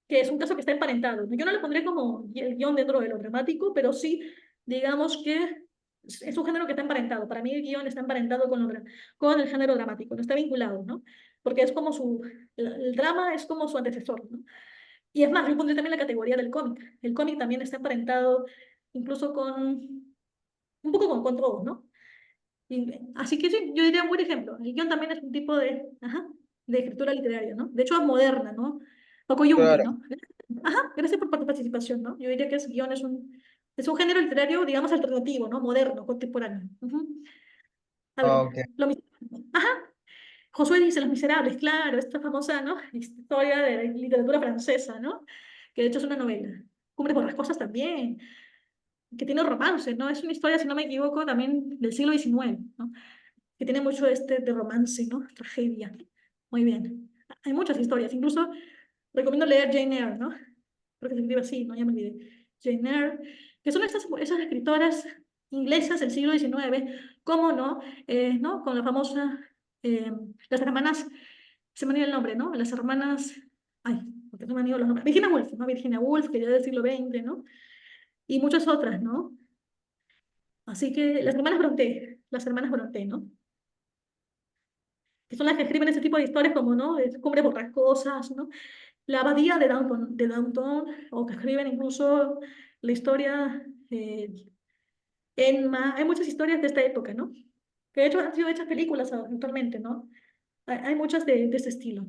que es un caso que está emparentado, ¿no? Yo no le pondré como el guión dentro de lo dramático, pero sí, digamos que es un género que está emparentado. Para mí el guión está emparentado con el género dramático, no está vinculado, ¿no? Porque es como el drama es como su antecesor, ¿no? Y es más, yo pondré también la categoría del cómic. El cómic también está emparentado incluso un poco con todo, ¿no? Así que sí, yo diría un buen ejemplo. El guión también es un tipo de escritura literaria, ¿no? De hecho es moderna, ¿no? Paco Yunque, claro. ¿no? Gracias por tu participación, ¿no? Yo diría que el guión es un género literario, digamos, alternativo, ¿no? Moderno, contemporáneo. A Ah, ver, ok. Josué dice Los Miserables, claro, esta famosa, ¿no? Historia de la literatura francesa, ¿no? Que de hecho es una novela. Cumbres Borrascosas también, que tiene romance, ¿no? Es una historia, si no me equivoco, también del siglo XIX, ¿no? Que tiene mucho de romance, ¿no? Tragedia. Muy bien. Hay muchas historias, incluso recomiendo leer Jane Eyre, ¿no? Creo que se escribe así, no, ya me olvidé. Jane Eyre, que son esas escritoras inglesas del siglo XIX, ¿cómo no? ¿No? Con la famosa, las hermanas, se me ha ido el nombre, ¿no? Las hermanas, ay, porque no me han ido los nombres, Virginia Woolf, ¿no? Virginia Woolf, que ya del siglo XX, ¿no? Y muchas otras, ¿no? Así que las hermanas Brontë, ¿no? Que son las que escriben ese tipo de historias como, ¿no? Cumbres borrascosas, ¿no? La abadía de Downton, o que escriben incluso la historia, Enma, hay muchas historias de esta época, ¿no? Que de hecho han sido hechas películas actualmente, ¿no? Hay muchas de ese estilo.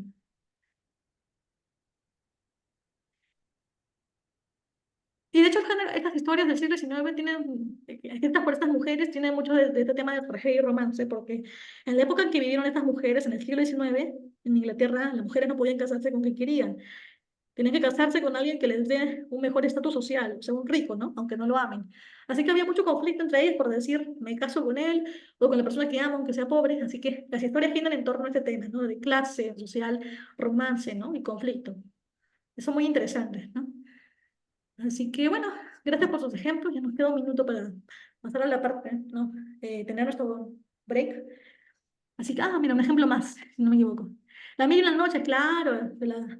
Y de hecho, estas historias del siglo XIX tienen, escritas por estas mujeres, tienen mucho de este tema de tragedia y romance, porque en la época en que vivieron estas mujeres, en el siglo XIX, en Inglaterra, las mujeres no podían casarse con quien querían. Tenían que casarse con alguien que les dé un mejor estatus social, o sea, un rico, ¿no? Aunque no lo amen. Así que había mucho conflicto entre ellas por decir, me caso con él o con la persona que amo, aunque sea pobre. Así que las historias giran en torno a este tema, ¿no? De clase, social, romance, ¿no? Y conflicto. Son muy interesantes, ¿no? Así que, bueno, gracias por sus ejemplos. Ya nos queda un minuto para pasar a la parte, ¿no? Tener nuestro break. Así que, mira, un ejemplo más, si no me equivoco. La Mil y una Noches, claro, de la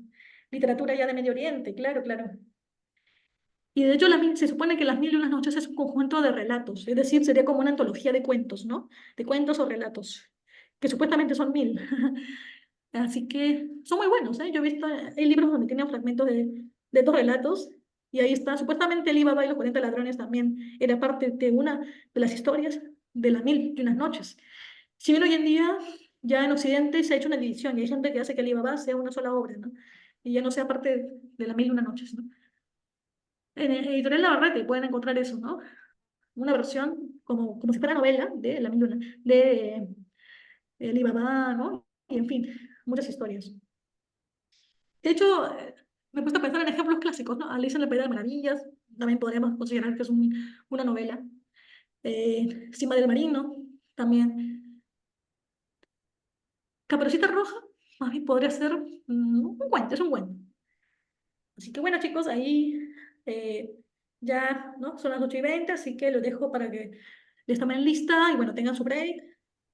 literatura ya de Medio Oriente, claro, claro. Y de hecho se supone que Las Mil y Unas Noches es un conjunto de relatos, es decir, sería como una antología de cuentos, ¿no? De cuentos o relatos, que supuestamente son 1000. Así que son muy buenos, ¿eh? Yo he visto, hay libros donde tienen fragmentos de estos relatos, y ahí está, supuestamente el Alibaba y los 40 ladrones también era parte de una de las historias de Las Mil y Unas Noches. Si bien hoy en día ya en Occidente se ha hecho una división y hay gente que hace que el Alibaba sea una sola obra, ¿no? Y ya no sea parte de Las Mil y Unas Noches, ¿no? En Editorial Navarrete pueden encontrar eso, ¿no? Una versión como si fuera novela de La Mil y Una, de Alibaba, ¿no? Y en fin, muchas historias. De hecho, me he puesto a pensar en ejemplos clásicos, ¿no? Alicia en el País de las Maravillas, también podríamos considerar que es una novela. Cima del Marino, también. Caperucita Roja, más bien podría ser un cuento, es un cuento. Así que bueno, chicos, ahí ya, ¿no? Son las 8:20, así que los dejo para que les tomen lista y bueno, tengan su break.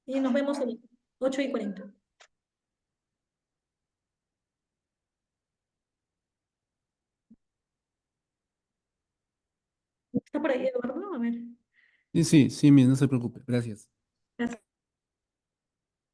Y nos vemos a las 8:40. ¿Está por ahí, Eduardo? A ver. Sí, sí, sí, no se preocupe. Gracias. Gracias.